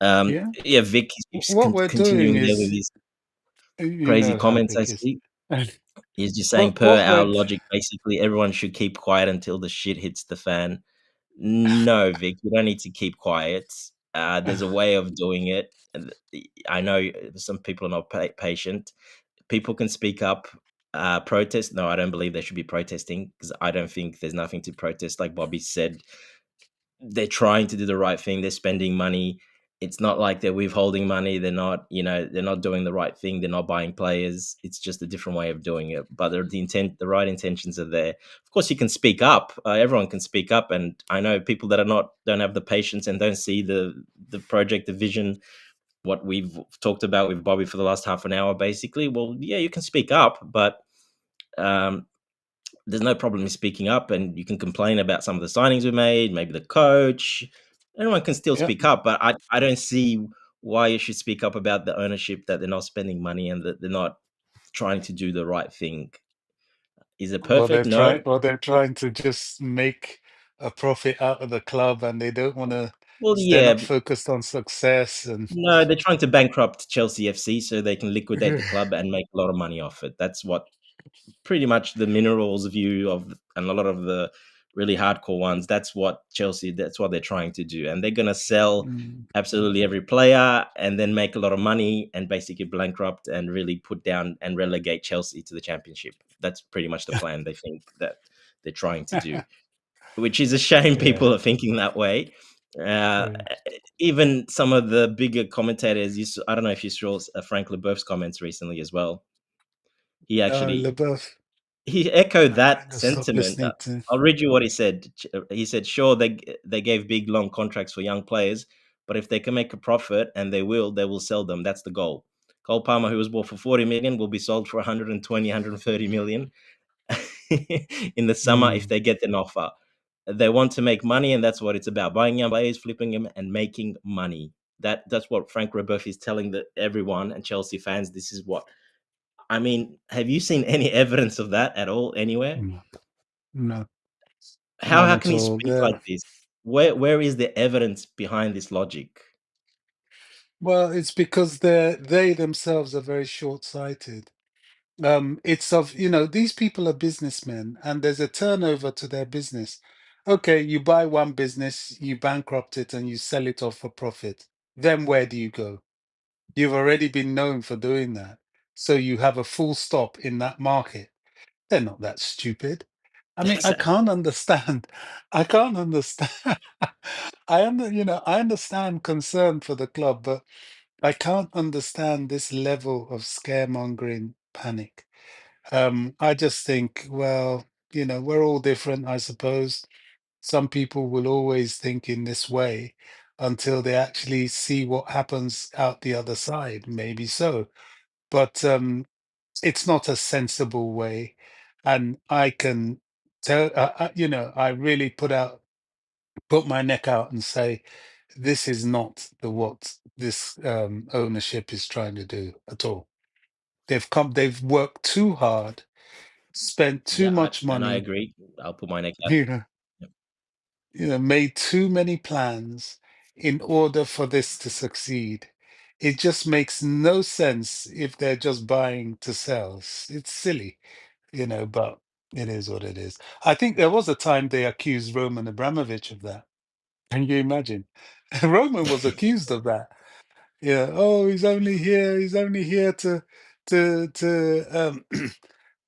yeah, Yeah, Vic keeps what we're doing continuing there with is, his you crazy know how comments. I Vic is. see. He's just saying, per What our we're logic, basically everyone should keep quiet until the shit hits the fan. No, Vic, you don't need to keep quiet. There's a way of doing it. And I know some people are not patient. People can speak up, protest. No, I don't believe they should be protesting because I don't think there's nothing to protest. Like Bobby said, they're trying to do the right thing. They're spending money. It's not like they're withholding money. They're not, they're not doing the right thing. They're not buying players. It's just a different way of doing it. But the right intentions are there. Of course, you can speak up. Everyone can speak up, and I know people that don't have the patience and don't see the project, the vision, what we've talked about with Bobby for the last half an hour. Basically, well, yeah, you can speak up, but um, there's no problem in speaking up, and you can complain about some of the signings we made, maybe the coach. Anyone can still yeah. speak up, but I don't see why you should speak up about the ownership, that they're not spending money and that they're not trying to do the right thing. Is it Or perfect? No. they're trying to just make a profit out of the club, and they don't want to. Well, They're yeah, not focused on success, and no, they're trying to bankrupt Chelsea FC so they can liquidate the club and make a lot of money off it. That's what pretty much the minerals view of, and a lot of the really hardcore ones. That's what they're trying to do, and they're going to sell Mm. absolutely every player and then make a lot of money and basically bankrupt and really put down and relegate Chelsea to the championship. That's pretty much the plan they think that they're trying to do, which is a shame Yeah, people are thinking that way. uh, yeah. Even some of the bigger commentators, I don't know if you saw Frank Leboeuf's comments recently as well. He actually LeBeouf. he echoed I kind that of stopped sentiment. listening to. I'll read you what he said. He said, "Sure, they gave big long contracts for young players, but if they can make a profit, and they will sell them. That's the goal. Cole Palmer, who was bought for 40 million, will be sold for 120, 130 million in the summer if Mm. they get an offer. They want to make money, and that's what it's about: buying young players, flipping them, and making money. That's what Frank Leboeuf is telling everyone and Chelsea fans. This is what I mean. Have you seen any evidence of that at all anywhere? No, no, How none can at he all. speak like this? Where is the evidence behind this logic? Well, it's because they themselves are very short-sighted. It's these people are businessmen, and there's a turnover to their business. Okay, you buy one business, you bankrupt it, and you sell it off for profit. Then where do you go? You've already been known for doing that. So you have a full stop in that market. They're not that stupid. I mean, I Exactly. can't understand. I can't understand. I understand concern for the club, but I can't understand this level of scaremongering panic. I just think, well, we're all different, I suppose. Some people will always think in this way until they actually see what happens out the other side. Maybe so. But it's not a sensible way. And I can tell, I really put my neck out and say, this is not what this ownership is trying to do at all. They've worked too hard, spent too Yeah, much and I money, agree. I'll put my neck out. you know, Yep. made too many plans in order for this to succeed. It just makes no sense if they're just buying to sell. It's silly, but it is what it is. I think there was a time they accused Roman Abramovich of that. Can you imagine? Roman was accused of that. Yeah. Oh, he's only here. He's only here to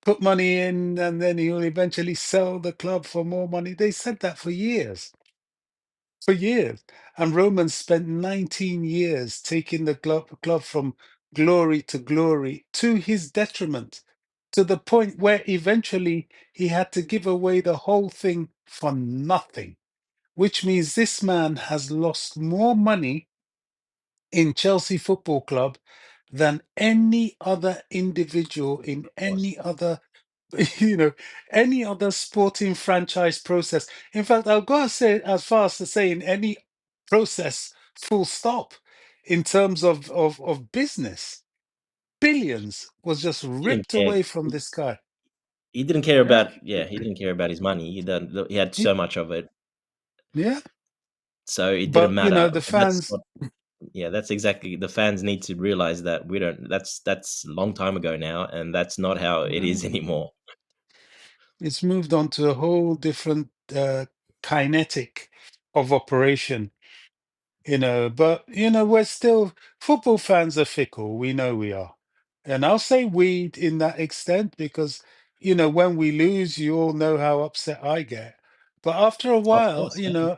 put money in, and then he'll eventually sell the club for more money. They said that for years, for years. And Roman spent 19 years taking the club from glory to glory to his detriment, to the point where eventually he had to give away the whole thing for nothing, which means this man has lost more money in Chelsea Football Club than any other individual in Of course. any other you know any other sporting franchise process. In fact, I'll go as far as to say in any process, full stop, in terms of business. Billions was just He didn't ripped care. away from this guy. He didn't care Yeah. about he didn't care about his money. He had Y- so much of it, yeah. so it didn't But matter. the And that's fans, what that's exactly the fans need to realize that we don't that's a long time ago now, and that's not how it yeah, is anymore. it's moved on to a whole different kinetic of operation. But we're still, football fans are fickle. We know we are. And I'll say we in that extent because, when we lose, you all know how upset I get. But after a Of while, course, yeah.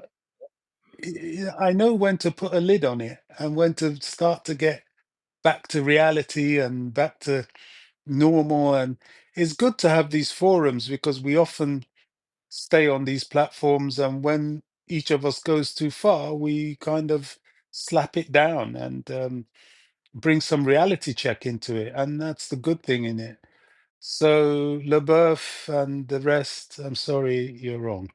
I know when to put a lid on it and when to start to get back to reality and back to normal. And it's good to have these forums because we often stay on these platforms, and when each of us goes too far, we kind of slap it down and bring some reality check into it, and that's the good thing in it. So Leboeuf and the rest, I'm sorry, you're wrong.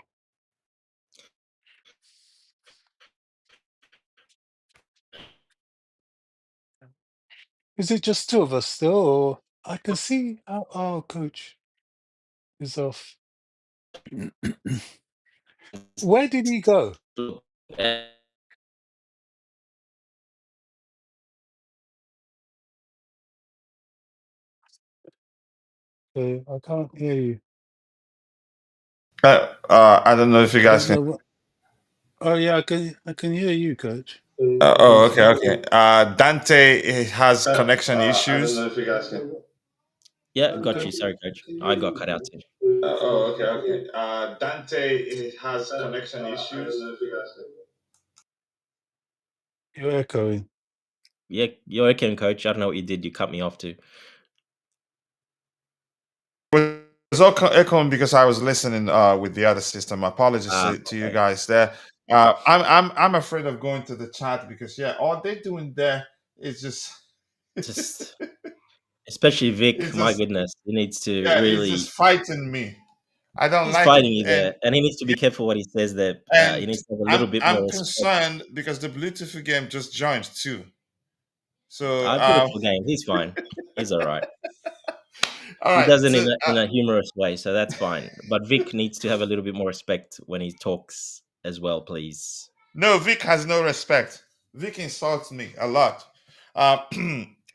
Is it just two of us still, or I can see our coach is off? Where did he go? Look, eh, I can't hear you. I don't know if you I guys don't can. know what. Oh yeah, I can hear you, coach. Okay. Dante has connection issues. yeah, got you. Sorry, coach. I got cut out too. Okay. Dante has connection issues. You're echoing. Yeah, you're okay, coach. I don't know what you did. You cut me off too. It was all echoing because I was listening with the other system. Apologies to you Okay. guys there. I'm afraid of going to the chat because all they're doing there is just Just especially Vic. it's My just goodness, he needs to it's just really. fighting me. I don't He's like it, fighting you and there, and he needs to be careful what he says there. He and needs to have a little I'm bit more I'm respect. concerned because the Bluetooth game just joined too. So Beautiful game. He's fine. He's all right. all He right. does it So in a humorous way, so that's fine. But Vic needs to have a little bit more respect when he talks as well, please. no, Vic has no respect. Vic insults me a lot. Uh,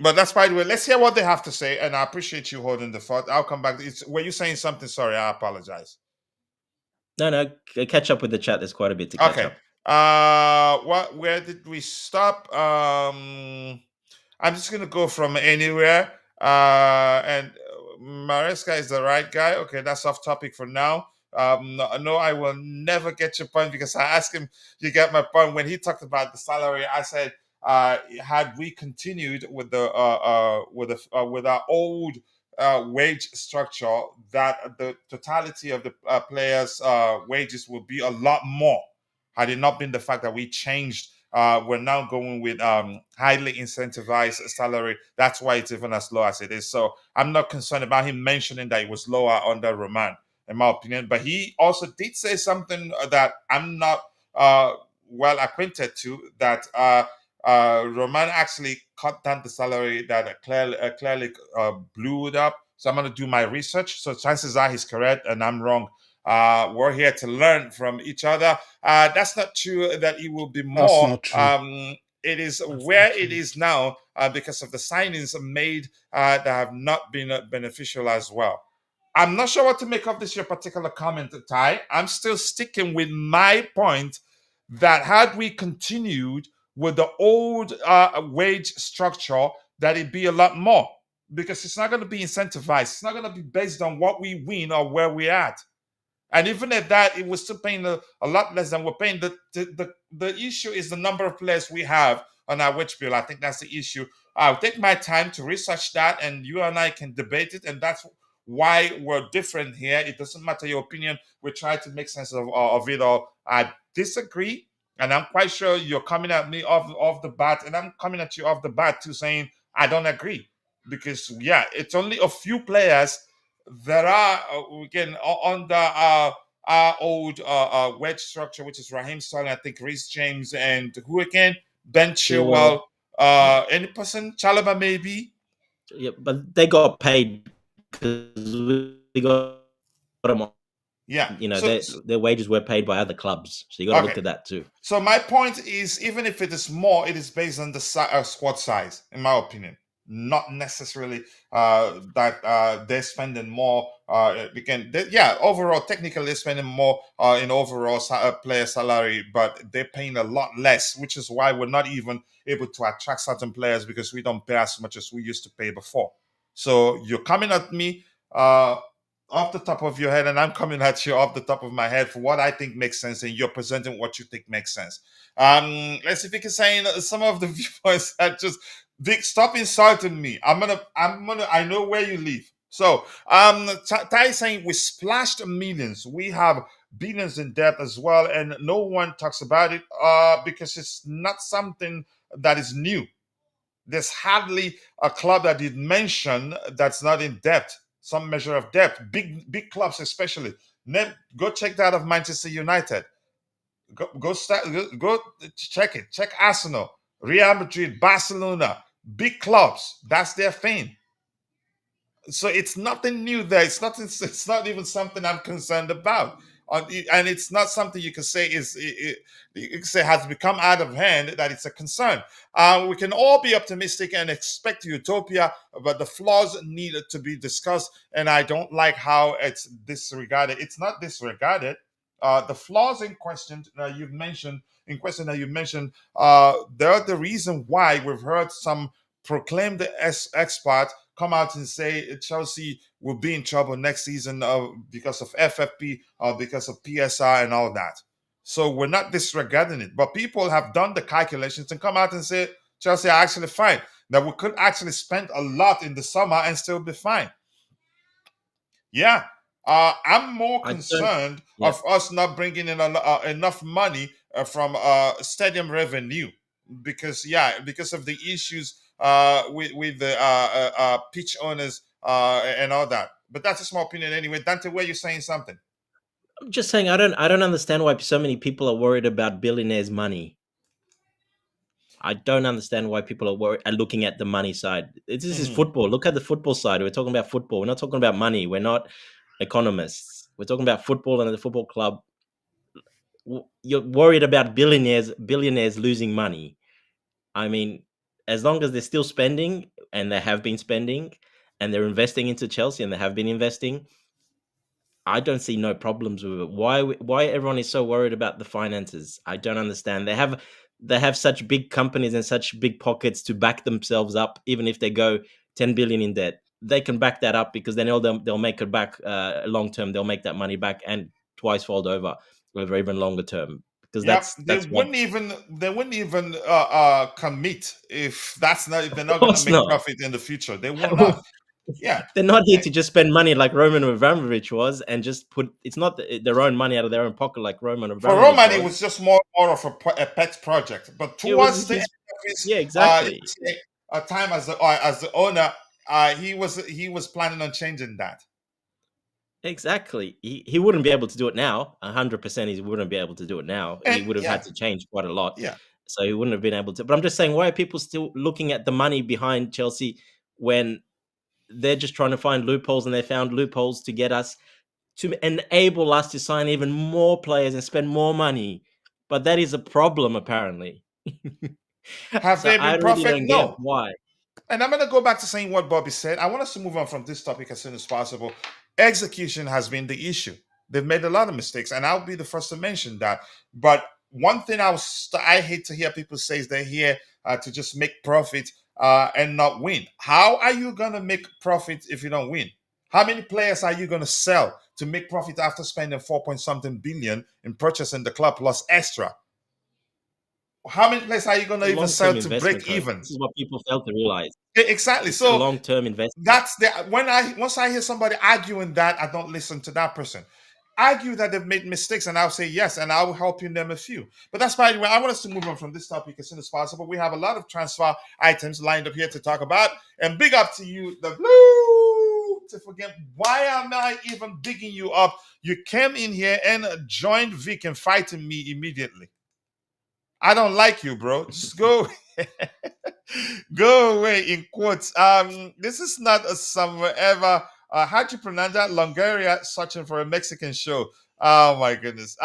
but that's by the way. Let's hear what they have to say, and I appreciate you holding the fort. I'll come back. Were you saying something? Sorry, I apologize. No, no, catch up with the chat. There's quite a bit to catch Okay. up. What? Where did we stop? I'm just gonna go from anywhere. And Maresca is the right guy. Okay, that's off topic for now. No, I will never get your point because I asked him. You get my point when he talked about the salary. I said, had we continued with with our old wage structure, that the totality of the players' wages would be a lot more. Had it not been the fact that we changed, we're now going with highly incentivized salary. That's why it's even as low as it is. So I'm not concerned about him mentioning that it was lower under Roman, in my opinion. But he also did say something that I'm not well acquainted to, that Roman actually cut down the salary that clearly blew it up. So I'm going to do my research. So chances are he's correct and I'm wrong. We're here to learn from each other. That's not true that it will be That's more. not true. It is That's not where it true. is now because of the signings made that have not been beneficial as well. I'm not sure what to make of this your particular comment, Ty. I'm still sticking with my point that had we continued with the old wage structure, that it'd be a lot more, because it's not going to be incentivized. It's not going to be based on what we win or where we're at. And even at that, it was still paying a lot less than we're paying. The issue is the number of players we have on our wage bill. I think that's the issue. I'll take my time to research that, and you and I can debate it. And that's why we're different here. It doesn't matter your opinion. We try to make sense of it all. I disagree, and I'm quite sure you're coming at me off the bat, and I'm coming at you off the bat too, saying I don't agree. Because, yeah, it's only a few players that are again under our old wedge structure, which is Raheem Sterling, I think Reece James, and who again? Ben Chilwell, Yeah. any person, Chalobah maybe. Yeah, but they got paid because we got them. Yeah, their wages were paid by other clubs, so you got to look at that too. So my point is, even if it is more, it is based on the squad size, in my opinion. Not necessarily that they're spending more. Overall, technically they're spending more in overall player salary, but they're paying a lot less, which is why we're not even able to attract certain players, because we don't pay as much as we used to pay before. So you're coming at me off the top of your head, and I'm coming at you off the top of my head for what I think makes sense, and you're presenting what you think makes sense. Let's see if you can say some of the viewpoints that just Vic, stop insulting me. I know where you live. So, Ty is saying we splashed millions. We have billions in debt as well, and no one talks about it because it's not something that is new. There's hardly a club that did mention that's not in debt, some measure of debt. Big clubs especially. Go check that of Manchester United. Go check it. Check Arsenal, Real Madrid, Barcelona. Big clubs, that's their thing. So it's nothing new there. It's not even something I'm concerned about. And it's not something you can say you can say has become out of hand, that it's a concern. We can all be optimistic and expect utopia, but the flaws need to be discussed. And I don't like how it's disregarded. It's not disregarded. The flaws in question you've mentioned, they're the reason why we've heard some proclaimed expert come out and say Chelsea will be in trouble next season because of FFP or because of PSR and all that. So we're not disregarding it, but people have done the calculations and come out and say Chelsea are actually fine. That we could actually spend a lot in the summer and still be fine. Yeah. I'm more concerned of us not bringing in enough money from stadium revenue, because of the issues with the pitch owners and all that. But that's a small opinion anyway. Dante, where you saying something? I'm just saying I don't understand why so many people are worried about billionaires' money. I don't understand why people are looking at the money side. This is football. Look at the football side. We're talking about football. We're not talking about money. We're not economists. We're talking about football and the football club. You're worried about billionaires losing money. I mean, as long as they're still spending, and they have been spending, and they're investing into Chelsea, and they have been investing, I don't see no problems with it. Why everyone is so worried about the finances? I don't understand. They have such big companies and such big pockets to back themselves up. Even if they go 10 billion in debt, they can back that up because they know they'll make it back long term. They'll make that money back and twice fold over even longer term. Because they wouldn't even commit if they're not going to make profit in the future. They will not. Yeah, they're not here to just spend money like Roman Abramovich was and just it's not their own money out of their own pocket like Roman Abramovich. For Roman, it was just more of a pet project. But towards the end of his time as the owner, he was planning on changing that. Exactly. He wouldn't be able to do it now. 100% he wouldn't be able to do it now. And he would have had to change quite a lot. Yeah. So he wouldn't have been able to. But I'm just saying, why are people still looking at the money behind Chelsea when they're just trying to find loopholes, and they found loopholes to get us to enable us to sign even more players and spend more money? But that is a problem, apparently. Have they been perfect? No. Why? And I'm going to go back to saying what Bobby said. I want us to move on from this topic as soon as possible. Execution has been the issue. They've made a lot of mistakes, and I'll be the first to mention that. But one thing I hate to hear people say is they're here to just make profit and not win. How are you gonna make profit if you don't win? How many players are you gonna sell to make profit after spending 4 point something billion in purchasing the club plus extra? How many players are you gonna even sell Long-term to investment, break coach. even? This is what people fail to realize. Exactly. It's a So long-term investment. that's the once I hear somebody arguing that, I don't listen to that person. Argue that they've made mistakes, and I'll say yes, and I will help you name a few. But that's by the way. I want us to move on from this topic as soon as possible. We have a lot of transfer items lined up here to talk about, and big up to you, the blue. To forget, why am I even bigging you up? You came in here and joined Vic in fighting me immediately. I don't like you, bro. Just go. Go away in quotes. This is not a summer ever. How'd you pronounce that? Longoria searching for a Mexican show. Oh my goodness.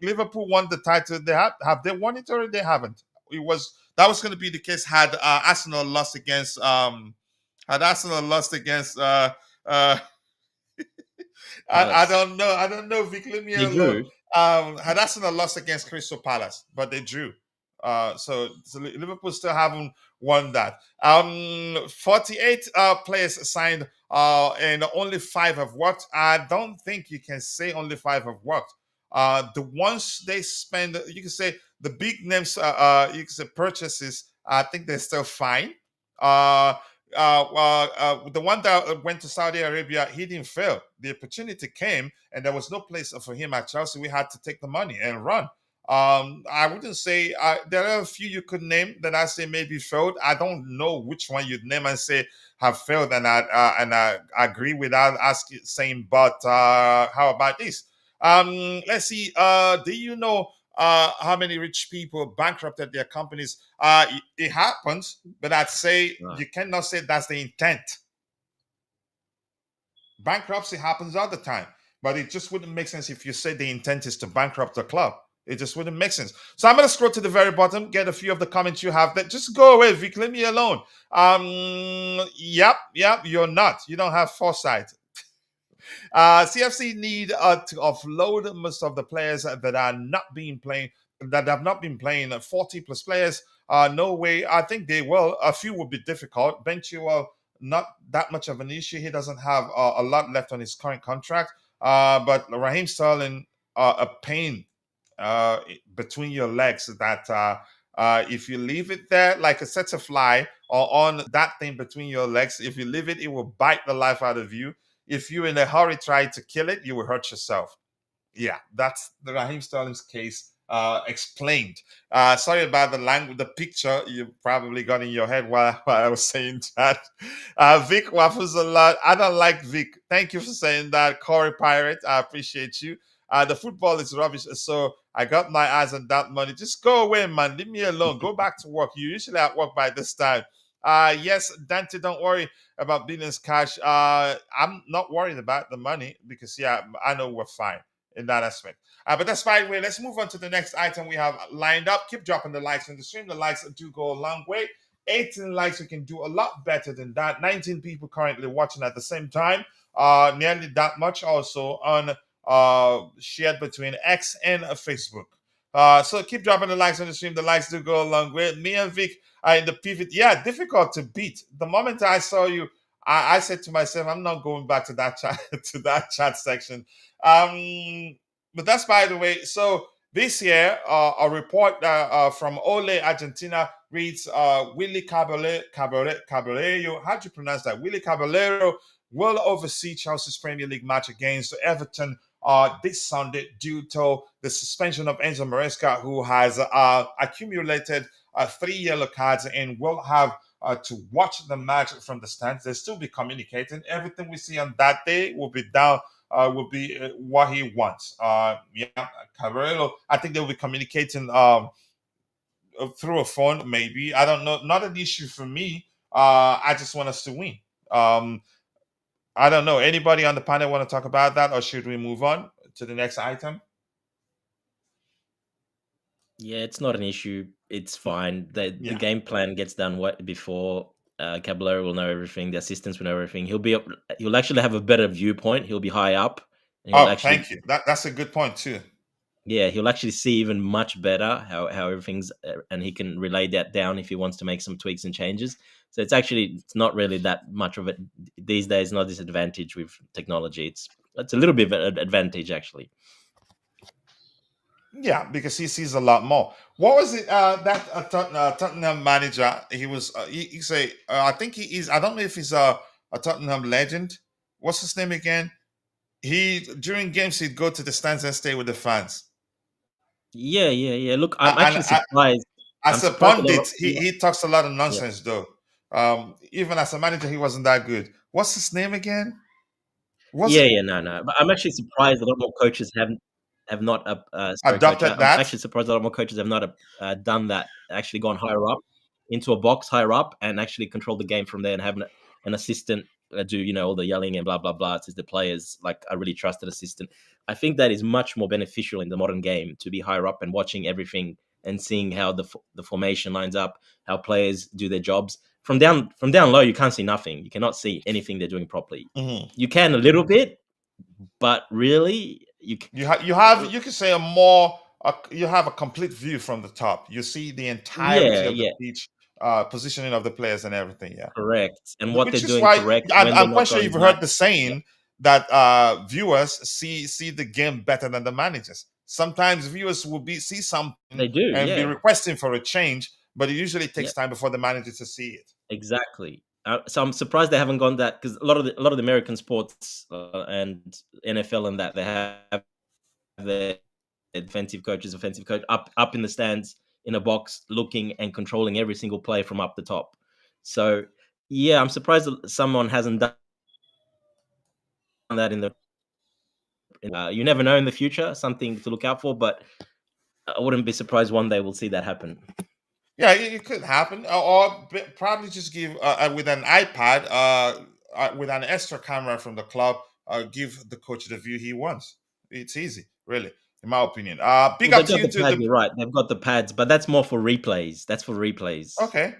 Liverpool won the title. They have they won it or they haven't? That was going to be the case had Arsenal lost against uh I Palace. don't know. I don't know. Vic, leave me They alone. drew. Had Arsenal lost against Crystal Palace, but they drew. So Liverpool still haven't won that. 48 players signed, and only 5 have worked. I don't think you can say only 5 have worked. The ones they spend, you can say the big names, you can say purchases. I think they're still fine. The one that went to Saudi Arabia, he didn't fail. The opportunity came, and there was no place for him at Chelsea. We had to take the money and run. I wouldn't say there are a few you could name that I say maybe failed. I don't know which one you'd name and say have failed, and I agree without asking saying. But how about this? Let's see. Do you know how many rich people bankrupted their companies? It happens, but I'd say Right. you cannot say that's the intent. Bankruptcy happens all the time, but it just wouldn't make sense if you say the intent is to bankrupt the club. It just wouldn't make sense. So I'm going to scroll to the very bottom, get a few of the comments you have. That just go away, Vic. Leave me alone. Yep. You're not. You don't have foresight. CFC need to offload most of the players that are not being playing, that have not been playing. 40 plus players. No way. I think they will. A few will be difficult. Benchua, not that much of an issue. He doesn't have a lot left on his current contract. But Raheem Sterling, a pain between your legs that if you leave it there like a set of fly or on that thing between your legs, if you leave it, it will bite the life out of you. If you in a hurry try to kill it, you will hurt yourself. Yeah, that's the Raheem Sterling's case explained. Sorry about the language, the picture you probably got in your head while I was saying that. Vic waffles a lot. I don't like Vic. Thank you for saying that, Corey Pirate. I appreciate you. The football is rubbish, so I got my eyes on that money. Just go away, man. Leave me alone. Go back to work. You usually at work by this time. Yes, Dante, don't worry about Billions Cash. I'm not worried about the money because, yeah, I know we're fine in that aspect. But that's fine. Way. Let's move on to the next item we have lined up. Keep dropping the likes on the stream. The likes do go a long way. 18 likes, we can do a lot better than that. 19 people currently watching at the same time. Nearly that much also on shared between X and Facebook. So keep dropping the likes on the stream. The likes do go a long way. Me and Vic are in the pivot. Yeah, difficult to beat. The moment I saw you, I said to myself, I'm not going back to that chat to that chat section. But that's by the way. So this year, a report from Ole Argentina reads Willy Caballero. How do you pronounce that? Willy Caballero will oversee Chelsea's Premier League match against Everton this Sunday due to the suspension of Enzo Maresca, who has accumulated 3 yellow cards and will have to watch the match from the stands. They'll still be communicating. Everything we see on that day will be down. Will be what he wants. Yeah, Caballero. I think they'll be communicating through a phone, maybe. I don't know. Not an issue for me. I just want us to win. I don't know. Anybody on the panel want to talk about that, or should we move on to the next item? Yeah, it's not an issue. It's fine. The game plan gets done before Caballero will know everything. The assistants will know everything. He'll actually have a better viewpoint. He'll be high up. Oh, thank you. That's a good point too. Yeah, he'll actually see even much better how everything's, and he can relay that down if he wants to make some tweaks and changes. So it's not really that much of it these days. Not disadvantage with technology. It's a little bit of an advantage actually. Yeah, because he sees a lot more. What was it that Tottenham manager? He was. He say. I think he is. I don't know if he's a Tottenham legend. What's his name again? He during games he'd go to the stands and stay with the fans. Yeah. Look, I'm And actually surprised. I'm as a surprised a lot pundit, of he talks a lot of yeah. nonsense though. Even as a manager, he wasn't that good. What's his name again? Was it No. But I'm actually surprised a lot more coaches have not. Sorry, coach. adopted I'm that? actually surprised a lot more coaches have not done that. Actually, gone higher up into a box higher up and actually control the game from there and have an assistant do all the yelling and blah blah blah to the players, like a really trusted assistant. I think that is much more beneficial in the modern game to be higher up and watching everything and seeing how the formation lines up, how players do their jobs. From down low, you can't see nothing. You cannot see anything they're doing properly. Mhm. You can a little bit, but really, You can say a more you have a complete view from the top. You see the entirety of the yeah, pitch, positioning of the players and everything. Yeah, correct. And what they're which is doing why correct when they're I'm not quite sure going you've back. heard the Yeah, saying that viewers see the game better than the managers. Sometimes viewers will see something they do. and be Yeah, requesting for a change, but it usually yeah, takes time before the manager to see it. exactly. So I'm surprised they haven't gone that, because a lot of the American sports and NFL and that they have their defensive coaches, offensive coach up in the stands in a box, looking and controlling every single play from up the top. So yeah, I'm surprised that someone hasn't done that in the. You never know in the future, something to look out for, but I wouldn't be surprised one day we'll see that happen. Yeah, it could happen, or probably just give with an iPad, with an extra camera from the club, give the coach the view he wants. It's easy, really, in my opinion. Big Well, up they've to got you the to pads, the. you're right. They've got the pads, but that's more for replays. That's for replays. Okay,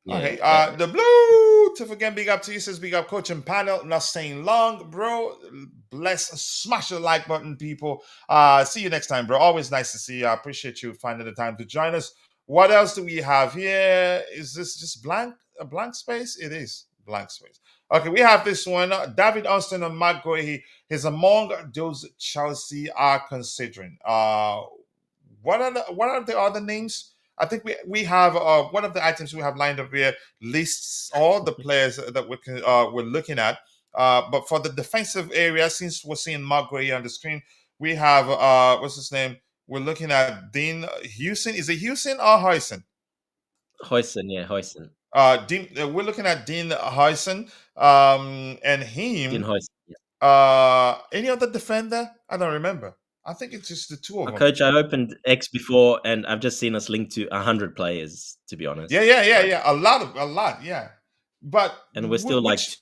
Yeah. okay. The blue to again, big up to you, says big up coach and panel. Not staying long, bro. Bless, smash the like button, people. See you next time, bro. Always nice to see you. I appreciate you finding the time to join us. What else do we have here? Is this just a blank space? It is blank space. Okay, we have this one. David Austin and Mark Goehe is among those Chelsea are considering. What are the other names? I think we have one of the items we have lined up here lists all the players that we're looking at. But for the defensive area, since we're seeing Mark Gray on the screen, we have what's his name? We're looking at Dean Huijsen. Is it Huijsen or Huijsen? Huijsen. We're looking at Dean Huijsen, and Dean him. Huijsen. Yeah. Any other defender? I don't remember. I think it's just the two of them. Coach, I opened X before, and I've just seen us linked to 100 players. To be honest, Yeah. A lot. Yeah, but and we're still like which?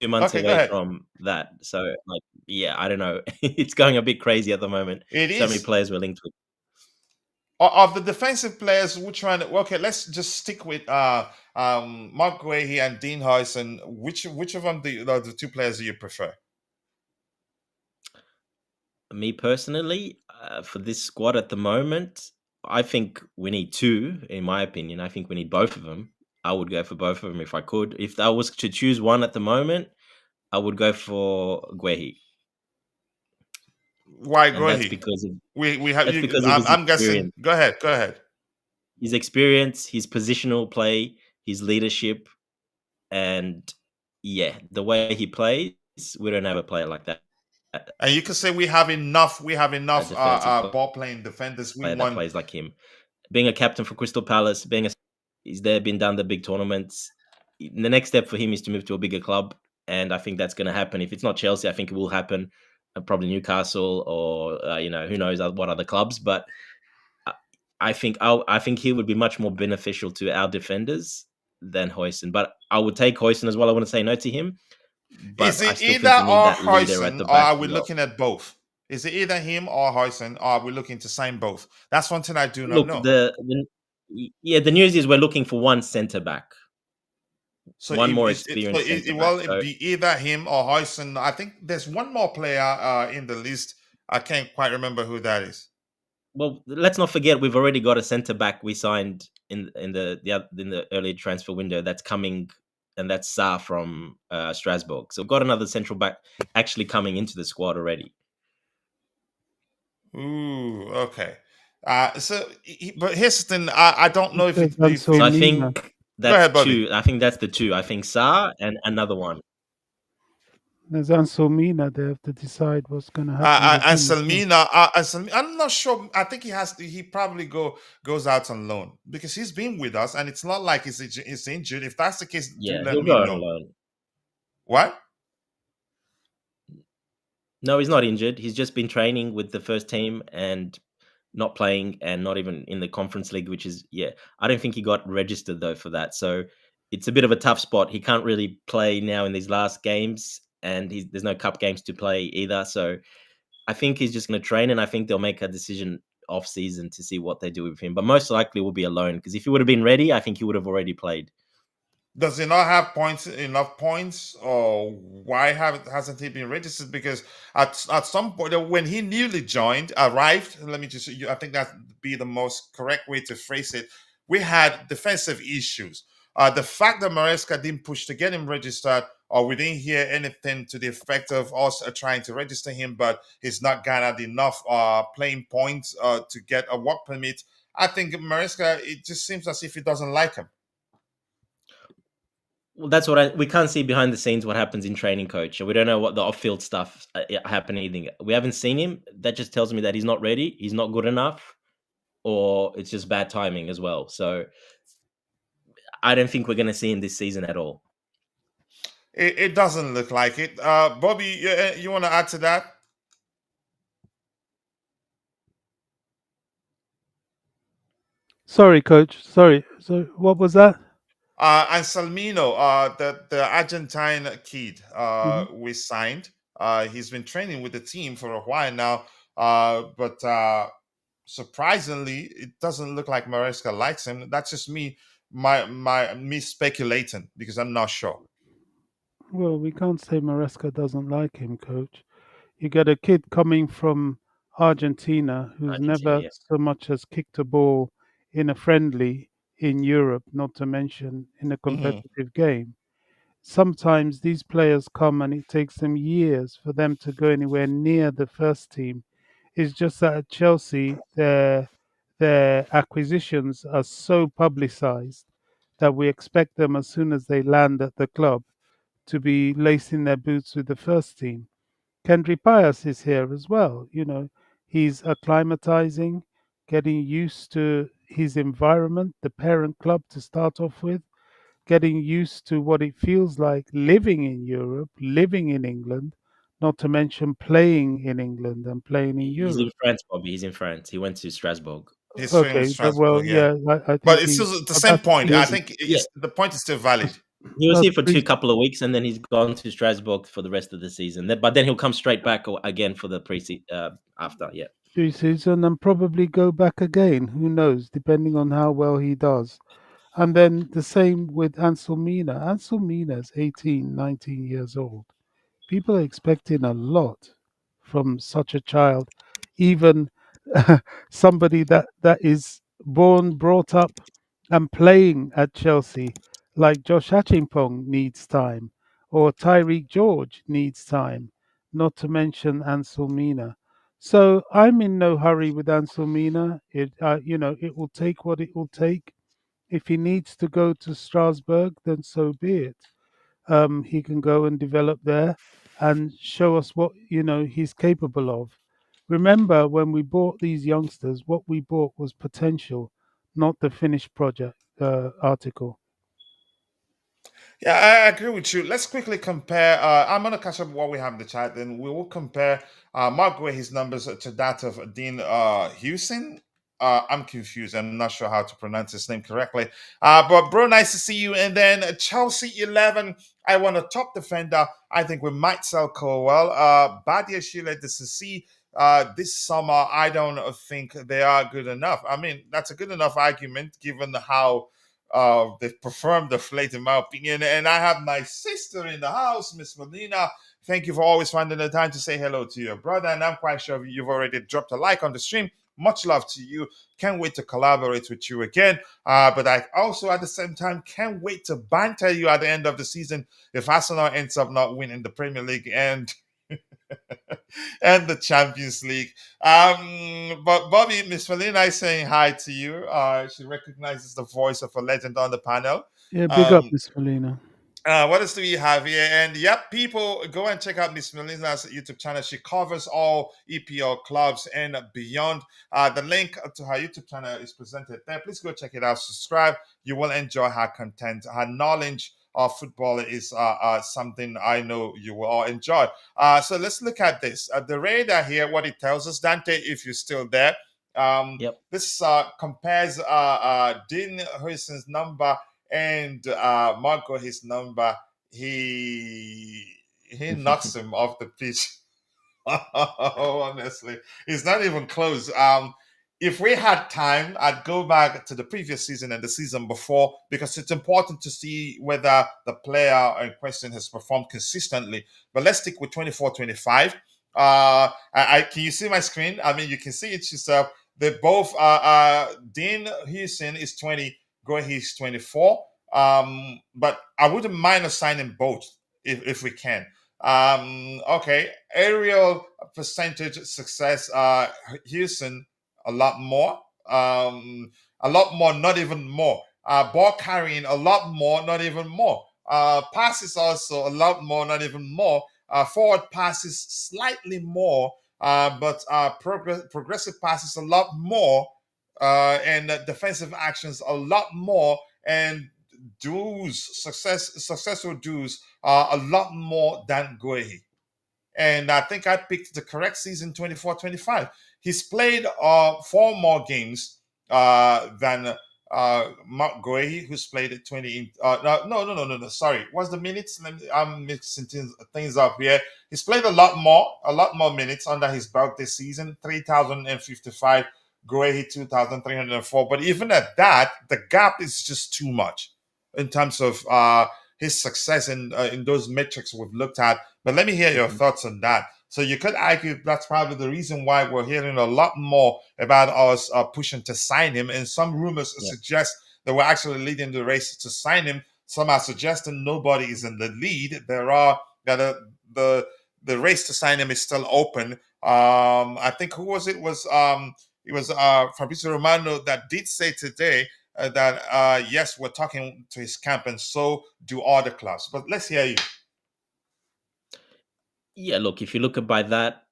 2 months Okay, go away ahead. from that. So, like, yeah, I don't know. It's going a bit crazy at the moment. It So many is. players we're linked with. Of the defensive players, which one? Okay, let's just stick with Mark Guehi and Dean Huijsen. Which of them the two players do you prefer? Me personally, for this squad at the moment, I think we need two. In my opinion, I think we need both of them. I would go for both of them if I could. If I was to choose one at the moment, I would go for Guehi, Why and that's Guehi? because of We have that's you. because of his I'm guessing. experience. Go ahead. Go ahead. His experience, his positional play, his leadership, and yeah, the way he plays, we don't have a player like that. And you can say we have enough. We have A enough defensive ball playing defenders. We player that won. plays like him. Being a captain for Crystal Palace, he's there, been done the big tournaments. The next step for him is to move to a bigger club, and I think that's going to happen. If it's not Chelsea, I think it will happen. Probably Newcastle or who knows what other clubs. But I think he would be much more beneficial to our defenders than Huijsen. But I would take Huijsen as well. I wouldn't say no to him, Is but I it still think either we need or that leader at Huijsen, the or back are as we well. looking at both? Is it either him or Huijsen, or are we looking to sign both? That's one thing I do not Look, know. the news is we're looking for one centre back, So one more experienced centre back. will it So be either him or Huijsen? I think there's one more player in the list. I can't quite remember who that is. Well, let's not forget we've already got a centre back we signed in the early transfer window that's coming, and that's Sa from Strasbourg. So we've got another central back actually coming into the squad already. Ooh, okay. But here's the thing. I don't know if There's it. If So it I Mina. think Go that's ahead, Bobby. two. I think that's the two. I think Sa and another one. There's Mina. They have to decide what's going to happen with And him as well. Selmina, I'm not sure. I think he has to. He probably goes out on loan because he's been with us, and it's not like he's injured. If that's the case, do Yeah, let he'll me go on know. loan. What? No, he's not injured. He's just been training with the first team and not playing, and not even in the Conference League, which is, yeah. I don't think he got registered though for that. So it's a bit of a tough spot. He can't really play now in these last games, and there's no cup games to play either. So I think he's just going to train, and I think they'll make a decision off season to see what they do with him. But most likely will be a loan, because if he would have been ready, I think he would have already played. Does he not have enough points, or why hasn't he been registered? Because at some point when he newly arrived, let me just, I think that be the most correct way to phrase it. We had defensive issues. The fact that Maresca didn't push to get him registered, or we didn't hear anything to the effect of us trying to register him, but he's not garnered enough playing points to get a work permit. I think Maresca, it just seems as if he doesn't like him. Well, that's we can't see behind the scenes what happens in training, coach, and we don't know what the off-field stuff happening. We haven't seen him. That just tells me that he's not ready, he's not good enough, or it's just bad timing as well. So I don't think we're going to see him this season at all. It doesn't look like it. Bobby, you want to add to that? Sorry, coach. Sorry. So what was that? And Salmino, the Argentine kid Hmm. we signed, he's been training with the team for a while now, but surprisingly, it doesn't look like Maresca likes him. That's just me speculating because I'm not sure. Well, we can't say Maresca doesn't like him, coach. You get a kid coming from Argentina who's Argentina, never yeah. so much as kicked a ball in a friendly in Europe, not to mention in a Mhm. competitive game. Sometimes these players come and it takes them years for them to go anywhere near the first team. It's just that at Chelsea, their acquisitions are so publicized that we expect them as soon as they land at the club to be lacing their boots with the first team. Kendry Pius is here as well. He's acclimatizing, getting used to his environment, the parent club to start off with, getting used to what it feels like living in Europe, living in England, not to mention playing in England and playing in He's in Europe. France, Bobby. He's in France. He went to Strasbourg. He's training with Okay, Strasbourg, well, yeah, yeah, I but think it's he. still the But same point. I that's think Yeah, the point is still valid. he was here for pre. two couple of weeks, and then he's gone to Strasbourg for the rest of the season. But then he'll come straight back again for the after. Yeah. Pre-season and probably go back again. Who knows? Depending on how well he does. And then the same with Ansel Mina. Ansel Mina is 18, 19 years old. People are expecting a lot from such a child. Even somebody that is born, brought up, and playing at Chelsea, like Josh Achimpong, needs time, or Tyreek George needs time, not to mention Ansel Mina. So I'm in no hurry with Ansel Mina. It will take what it will take. If he needs to go to Strasbourg, then so be it. He can go and develop there and show us what he's capable of. Remember, when we bought these youngsters, what we bought was potential, not the finished project article. Yeah, I agree with you. Let's quickly compare. I'm going to catch up what we have in the chat. Then we will compare Mark Guehi's numbers to that of Dean Huijsen. I'm confused. I'm not sure how to pronounce his name correctly. But bro, nice to see you. And then Chelsea 11. I want a top defender. I think we might sell Colwell. Badia Sheila Disasi. This summer, I don't think they are good enough. I mean, that's a good enough argument given how they've performed of late, in my opinion. And I have my sister in the house, Miss Melina. Thank you for always finding the time to say hello to your brother. And I'm quite sure you've already dropped a like on the stream. Much love to you. Can't wait to collaborate with you again. But I also, at the same time, can't wait to banter you at the end of the season if Arsenal ends up not winning the Premier League and and the Champions League. But Bobby, Miss Melina is saying hi to you. She recognizes the voice of a legend on the panel. Yeah, big up, Um, Miss Melina. what else do we have here? And yep, people, go and check out Miss Melina's YouTube channel. She covers all EPL clubs and beyond. The link to her YouTube channel is presented there. Please go check it out. Subscribe. You will enjoy her content. Her knowledge of football is something I know you will all enjoy. So let's look at this. The radar here, what it tells us, Dante, if you're still there. Yep. This compares Dean Huijsen's number and Marco his number. He knocks him off the pitch. Honestly, it's not even close. If we had time, I'd go back to the previous season and the season before, because it's important to see whether the player in question has performed consistently. But let's stick with 24-25. Can you see my screen? I mean, you can see it yourself. They both Dean Huijsen is 20, Guehi is 24. But I wouldn't mind assigning both if we can. Okay, aerial percentage success, Huijsen a lot more, not even more. Ball carrying a lot more, not even more. Passes also a lot more, not even more. Forward passes slightly more, but progressive passes a lot more, and defensive actions a lot more, and successful dues a lot more than Guehi. And I think I picked the correct season 24-25. He's played 4 more games than Mark Guehi, who's played 20. No. Sorry, what's the minutes? I'm mixing things up here. He's played a lot more minutes under his belt this season. 3,055. Guehi 2,304. But even at that, the gap is just too much in terms of his success in those metrics we've looked at. But let me hear your thoughts on that. So you could argue that's probably the reason why we're hearing a lot more about us pushing to sign him. And some rumors suggest that we're actually leading the race to sign him. Some are suggesting nobody is in the lead. There are that the race to sign him is still open. I think who was it? It was Fabrizio Romano that did say today that yes, we're talking to his camp, and so do all the clubs. But let's hear you. Yeah, look, if you look at by that,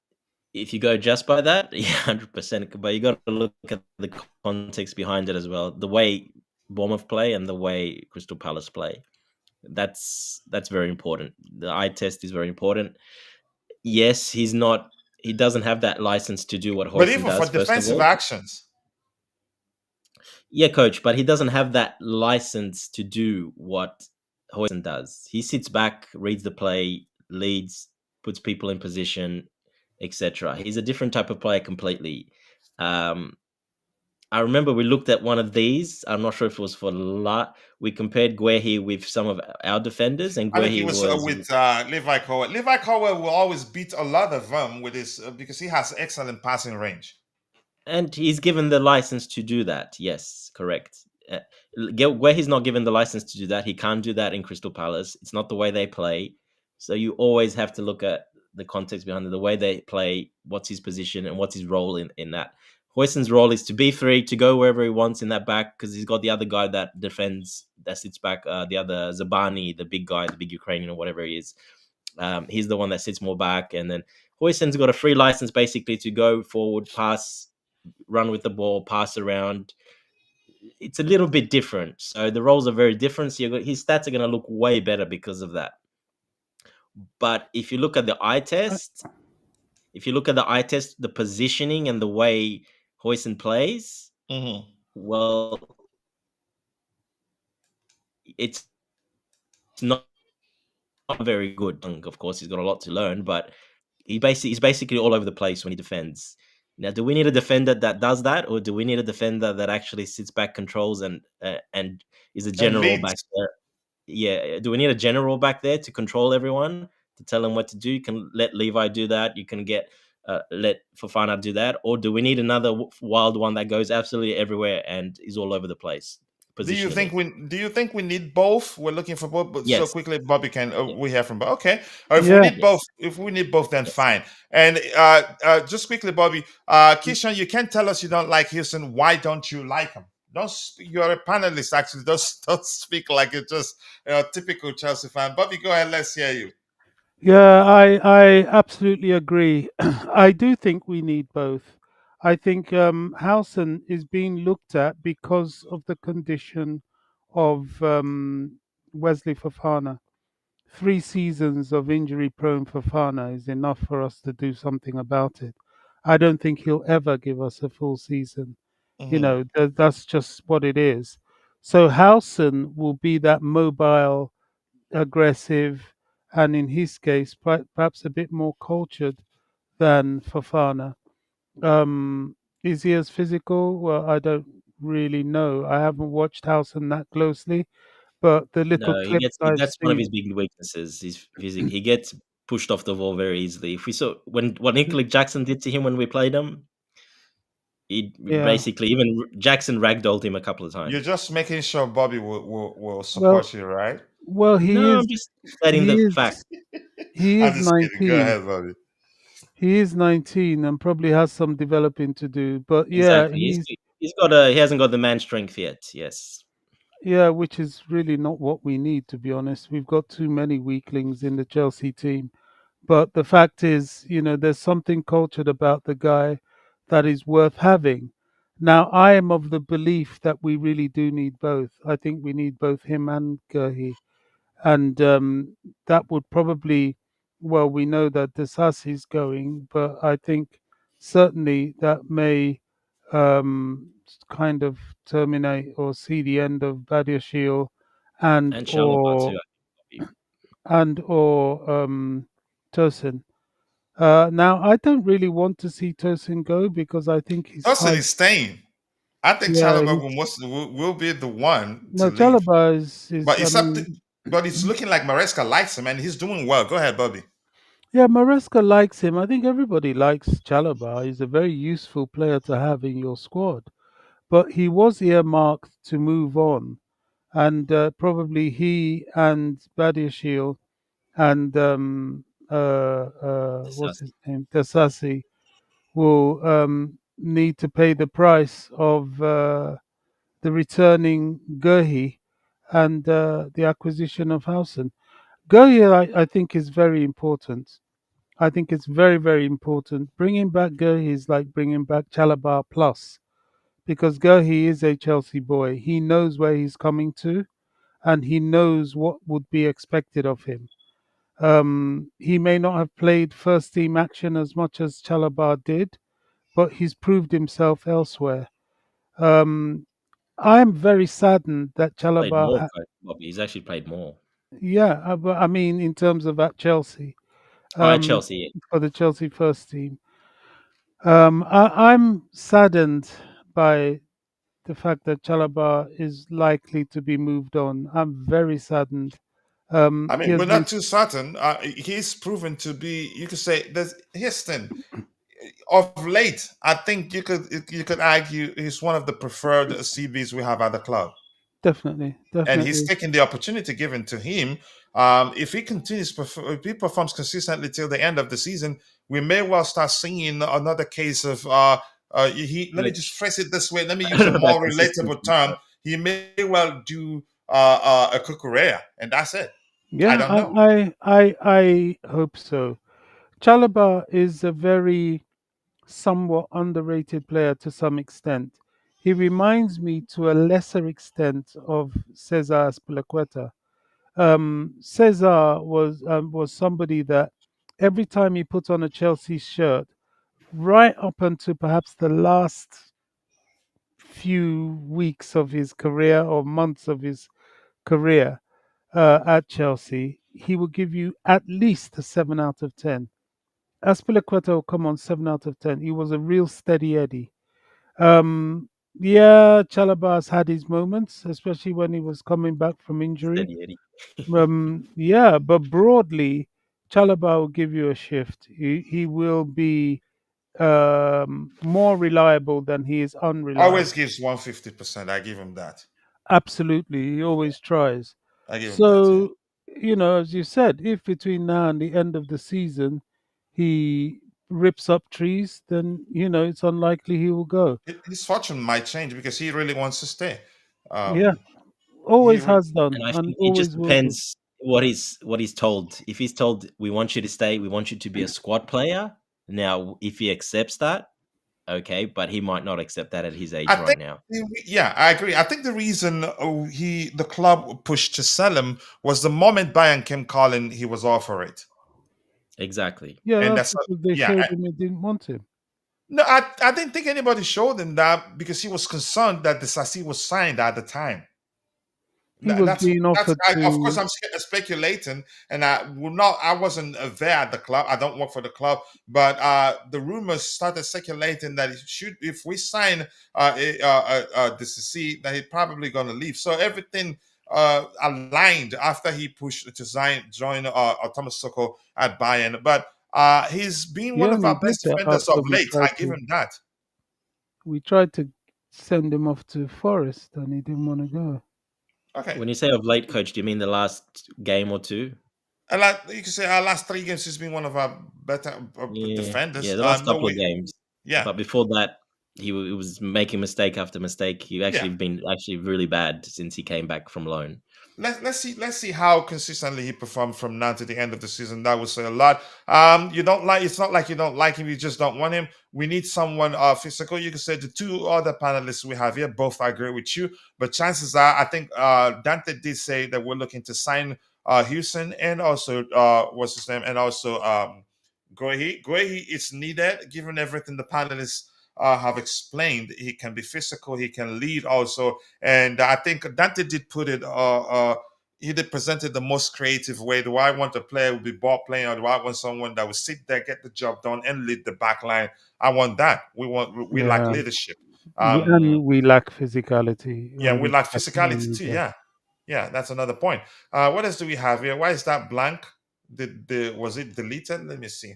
if you go just by that, yeah, 100%. But you got to look at the context behind it as well. The way Bournemouth play and the way Crystal Palace play. That's very important. The eye test is very important. Yes, he doesn't have that license to do what Huijsen does. But even for defensive actions. Yeah, coach, but he doesn't have that license to do what Huijsen does. He sits back, reads the play, leads, puts people in position, etc. He's a different type of player completely. I remember we looked at one of these. I'm not sure if it was for we compared Guehi with some of our defenders, and Guehi I think he was with Levi Colwell. Levi Colwell will always beat a lot of them with his because he has excellent passing range. And he's given the license to do that. Yes, correct. Where he's not given the license to do that, he can't do that in Crystal Palace. It's not the way they play. So you always have to look at the context behind it, the way they play, what's his position, and what's his role in that. Huijsen's role is to be free, to go wherever he wants in that back, because he's got the other guy that defends, that sits back, the other Zabani, the big guy, the big Ukrainian or whatever he is. He's the one that sits more back. And then Huijsen's got a free license basically to go forward, pass, run with the ball, pass around. It's a little bit different. So the roles are very different. So his stats are going to look way better because of that. But if you look at the eye test, the positioning and the way Huijsen plays, well, it's not very good. Of course, he's got a lot to learn, but he's basically all over the place when he defends. Now, do we need a defender that does that, or do we need a defender that actually sits back, controls, and is a general back there? Yeah, do we need a general back there to control everyone, to tell them what to do? You can let Levi do that. You can get let Fofana do that, or do we need another wild one that goes absolutely everywhere and is all over the place positionally? Do you think we need both? We're looking for both, but so Yes. quickly, Bobby can Yeah. we hear from. Okay, if we Yeah. need both, Yes. then Yes. fine. And just quickly, Bobby, Kishan, you can tell us you don't like Houston. Why don't you like him? Don't speak, you're a panelist actually. Don't speak like you're just a typical Chelsea fan. Bobby, go ahead. Let's hear you. Yeah, I absolutely agree. I do think we need both. I think Howson is being looked at because of the condition of Wesley Fofana. 3 seasons of injury-prone Fofana is enough for us to do something about it. I don't think he'll ever give us a full season. Hmm. That's just what it is. So Howson will be that mobile, aggressive, and in his case, perhaps a bit more cultured than Fofana. Is he as physical? Well, I don't really know. I haven't watched Howson that closely, but the little No, clips I've that's one of his seen, big weaknesses. His physique. He gets pushed off the ball very easily. If we saw when what Nico Jackson did to him when we played him, he yeah. basically even Jackson ragdolled him a couple of You're times. just making sure Bobby will Well, support you, right? well, No, I'm just stating he the fact. is, he I'm is just kidding. Go 19. ahead, Bobby. He is 19 and probably has some developing to do. But yeah, Exactly. He hasn't got the man strength yet. Yes. which is really not what we need, to be honest. We've got too many weaklings in the Chelsea team. But the fact is, there's something cultured about the guy that is worth having. Now, I am of the belief that we really do need both. I think we need both him and Gurhi. And that would probably, well, we know that Desasi is going, but I think certainly that may kind of terminate or see the end of Badiashile and And Chalobah too. or Tosin. Now, I don't really want to see Tosin go because I think he's Dawson high. is staying. I think Yeah, Chalobah will be the one to no, leave. Chalobah is But I it's up to, mean, but it's looking like Maresca likes him and he's doing well. Go ahead, Bobby. yeah, Maresca likes him. I think everybody likes Chalobah. He's a very useful player to have in your squad. But he was earmarked to move on, and probably he and Badiashile and what's his Disasi. name, Tasasi, will need to pay the price of the returning Gurhi and the acquisition of Hausen. Gurhi, I think, is very important. I think it's very, very important. Bringing back Gurhi is like bringing back Chalabar Plus because Gurhi is a Chelsea boy. He knows where he's coming to and he knows what would be expected of him. He may not have played first team action as much as Chalabar did, but he's proved himself elsewhere. Um, I am very saddened that Played Chalabar, more, Bobby. He's actually played more. yeah, but I mean, in terms of at Chelsea, Oh, at um, Chelsea. for the Chelsea first team. I'm saddened by the fact that Chalobah is likely to be moved on. I'm very saddened. I He mean, has we're been not too certain. He's proven to be. You could say there's Houston of late. I think you could argue he's one of the preferred CBs we have at the club, definitely, and he's definitely, taking the opportunity given to him. If he if he performs consistently till the end of the season, we may well start seeing another case of. Let me Like, just phrase it this way. Let me I use don't a know about more relatable consistency, term. but He may well do a Kukurea, and that's it. I yeah. don't know. I hope so. Chalobah is a very somewhat underrated player to some extent. He reminds me to a lesser extent of Cesar Azpilicueta. Cesar was somebody that every time he put on a Chelsea shirt, right up until perhaps the last few weeks of his career or months of his career at Chelsea, he will give you at least a 7 out of 10. Aspilicueta will come on 7 out of 10. He was a real steady Eddie. Yeah, Chalabas had his moments, especially when he was coming back from injury. steady Eddie. Yeah, but broadly, Chalaba will give you a shift. He will be. more reliable than he is Always unreliable. gives 150%. I give him that. Absolutely, he always tries. I give him that. Yeah. So, as you said, if between now and the end of the season he rips up trees, then it's unlikely he will go. His fortune might change because he really wants to stay. Yeah, Um, he always re- has done And I and think it just always will do. depends what he's told. If he's told we want you to stay, we want you to be a squad player. Now, if he accepts that, okay, but he might not accept that at his I age right think. now. Yeah, I agree. I think the reason the club pushed to sell him was the moment Bayern came calling, he was all for it, Exactly. Yeah, and that's that's because they yeah. showed him they didn't want him. No, I didn't think anybody showed him that because he was concerned that the Sassi was signed at the time. He was That's being offered of course to. I'm speculating, and I wasn't there at the club. I don't work for the club, but the rumors started circulating that if we sign the Sassi, that he's probably going to leave. So everything aligned after he pushed to join Thomas Tuchel at Bayern, but. He's been He one of only our did best that defenders after of late. I give him that. we tried to send him off to Forest, and he didn't want to go. Okay. When you say of late, coach, do you mean the last game or two? And like you can say, our last 3 games has been one of our better Yeah, yeah, defenders. the last No, couple of games. yeah, But before that, he was making mistake after mistake. He yeah. actually been really bad since he came back from loan. Let's see how consistently he performed from now to the end of the season. That would say a lot. You don't like. It's not like you don't like him. You just don't want him. We need someone physical. You can say the two other panelists we have here both agree with you, but chances are, I think Dante did say that we're looking to sign Huijsen and also what's his name, and also Guehi. Guehi is needed given everything the panelists have explained. He can be physical. He can lead also, and I think Dante did put it. He did present it the most creative way. Do I want a player who will be ball playing, or do I want someone that will sit there, get the job done, and lead the back line? I want that. We like Yeah, leadership. and we lack physicality, Yeah, we which like I think we physicality need too. that. Yeah, yeah, that's another point. What else do we have here? Why is that blank? Was it deleted? Let me see.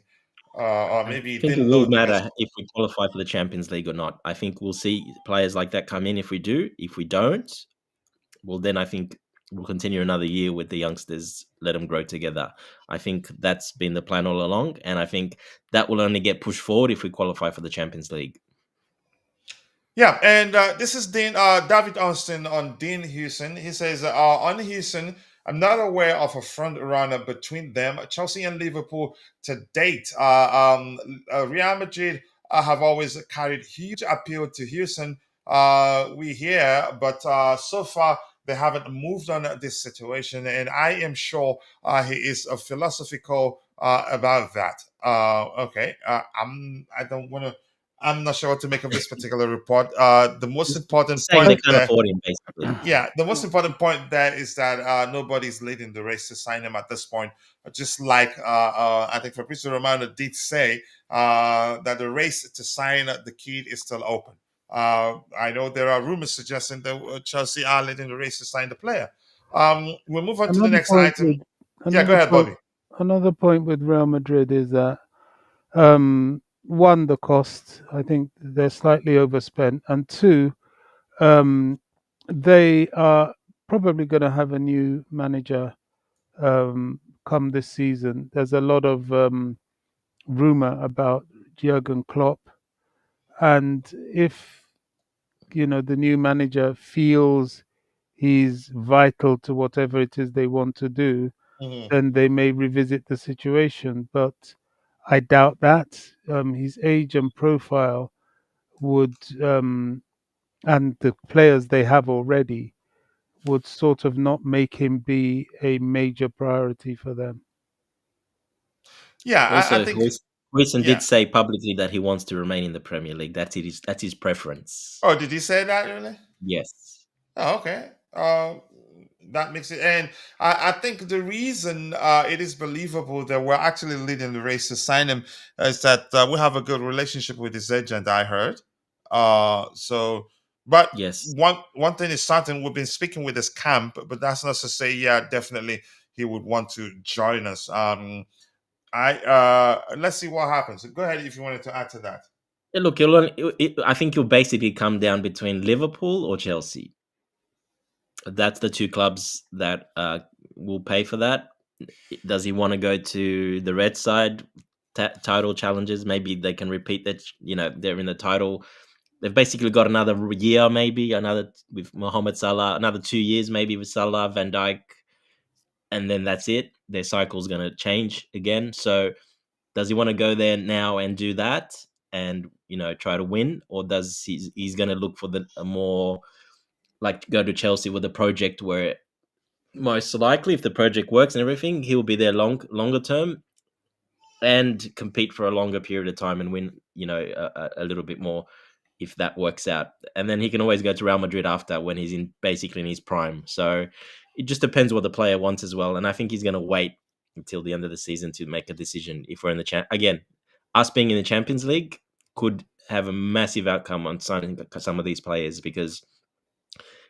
Or I maybe it think it didn't will load the message. matter if we qualify for the Champions League or not. I think we'll see players like that come in if we do. If we don't, well, then I think we'll continue another year with the youngsters, let them grow together. I think that's been the plan all along, and I think that will only get pushed forward if we qualify for the Champions League. Yeah, and this is David Austin on Dean Huijsen. He says, on Huijsen, I'm not aware of a front runner between them, Chelsea and Liverpool to date. Real Madrid have always carried huge appeal to Huijsen. We hear, but so far they haven't moved on this situation, and I am sure he is philosophical about that. Okay, I don't want to. I'm not sure what to make of this particular report. The most important Saying point they can't there, afford him, basically. yeah, the most important point there is that nobody's leading the race to sign him at this point. Just like I think Fabrizio Romano did say that the race to sign the kid is still open. I know there are rumors suggesting that Chelsea are leading the race to sign the player. We'll move on to the Another next point item. with Yeah, go another ahead, point Bobby. another point with Real Madrid is that one, the cost. I think they're slightly overspent, and two, um, they are probably going to have a new manager come this season. There's a lot of rumor about Jurgen Klopp, and if the new manager feels he's vital to whatever it is they want to do, Mhm. then they may revisit the situation. But I doubt that. His age and profile would, and the players they have already, would sort of not make him be a major priority for them. Yeah, I Also, think. Huijsen Yeah. did say publicly that he wants to remain in the Premier League. That's his preference. Oh, did he say that really? Yes. Oh, okay. That makes it, and I think the reason it is believable that we're actually leading the race to sign him is that we have a good relationship with his agent. I heard. So, but Yes. one thing is certain: we've been speaking with his camp, but that's not to say, yeah, definitely he would want to join us. I let's see what happens. Go ahead if you wanted to add to that. Look, I think you'll basically come down between Liverpool or Chelsea. That's the two clubs that will pay for that. Does he want to go to the red side title challenges? Maybe they can repeat that. They're in the title. They've basically got another year, maybe another with Mohamed Salah, another 2 years, maybe with Salah, Van Dijk, and then that's it. Their cycle's going to change again. So, does he want to go there now and do that, and try to win, or does he's going to look for a more like go to Chelsea with a project where most likely, if the project works and everything, he'll be there longer term and compete for a longer period of time and win, a little bit more if that works out. And then he can always go to Real Madrid after when he's basically in his prime. So it just depends what the player wants as well. And I think he's going to wait until the end of the season to make a decision if we're in the again, us being in the Champions League could have a massive outcome on signing some of these players, because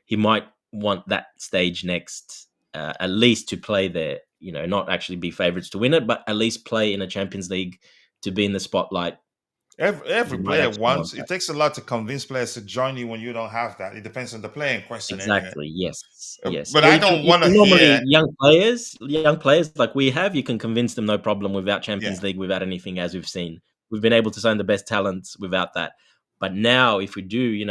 he might want that stage next, at least to play there, not actually be favourites to win it, but at least play in a Champions League to be in the spotlight. Every He might player actually want wants. It that. takes a lot to convince players to join you when you don't have that. It depends on the player in question, anyway. Exactly. Yes. Yes. But Well, I don't want to normally hear. young players like we have, you can convince them no problem without Champions Yeah, League, without anything, as we've seen. We've been able to sign the best talents without that. But now, if we do,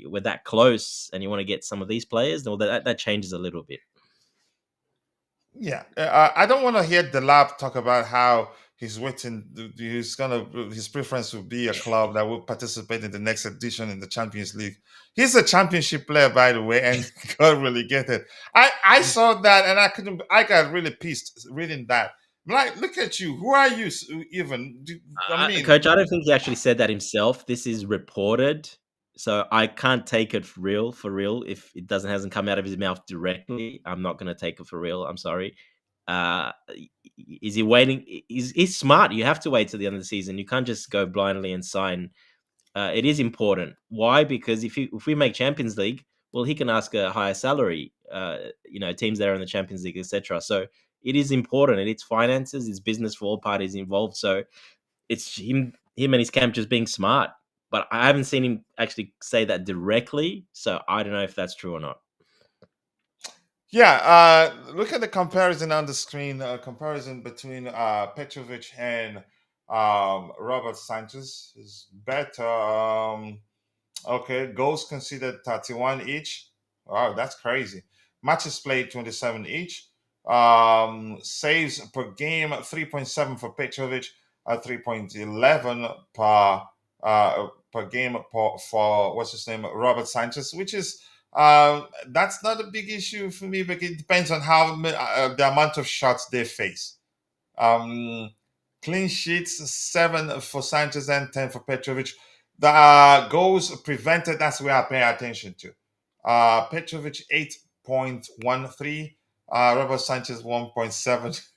we're that close, and you want to get some of these players, well, that changes a little bit. yeah. I don't want to hear Delap talk about how he's waiting. His preference would be a club that will participate in the next edition in the Champions League. He's a championship player, by the way, and got relegated. I saw that, and I got really pissed reading that. Like, look at you. Who are you even? I mean, Coach, I don't think he actually said that himself. This is reported, so I can't take it for real. If it hasn't come out of his mouth directly, I'm not going to take it for real. I'm sorry. Uh, is he waiting? He's smart. You have to wait till the end of the season. You can't just go blindly and sign. It is important. Why? Because if we make Champions League, well, he can ask a higher salary. Teams that are in the Champions League, etc. So it is important, and it's finances, it's business for all parties involved. So it's him and his camp just being smart. But I haven't seen him actually say that directly, so I don't know if that's true or not. yeah. Look at the comparison on the screen. Comparison between Petrovic and Robert Sanchez is better. Okay, goals conceded 31 each. Wow, that's crazy. Matches played 27 each. Saves per game 3.7 for Petrovic, 3.11 per game for what's his name, Robert Sanchez, which is that's not a big issue for me, but it depends on how the amount of shots they face. Um, Clean sheets 7 for Sanchez and 10 for Petrovic. The goals prevented, that's where I pay attention to. Petrovic 8.13, Robert Sanchez 1.7.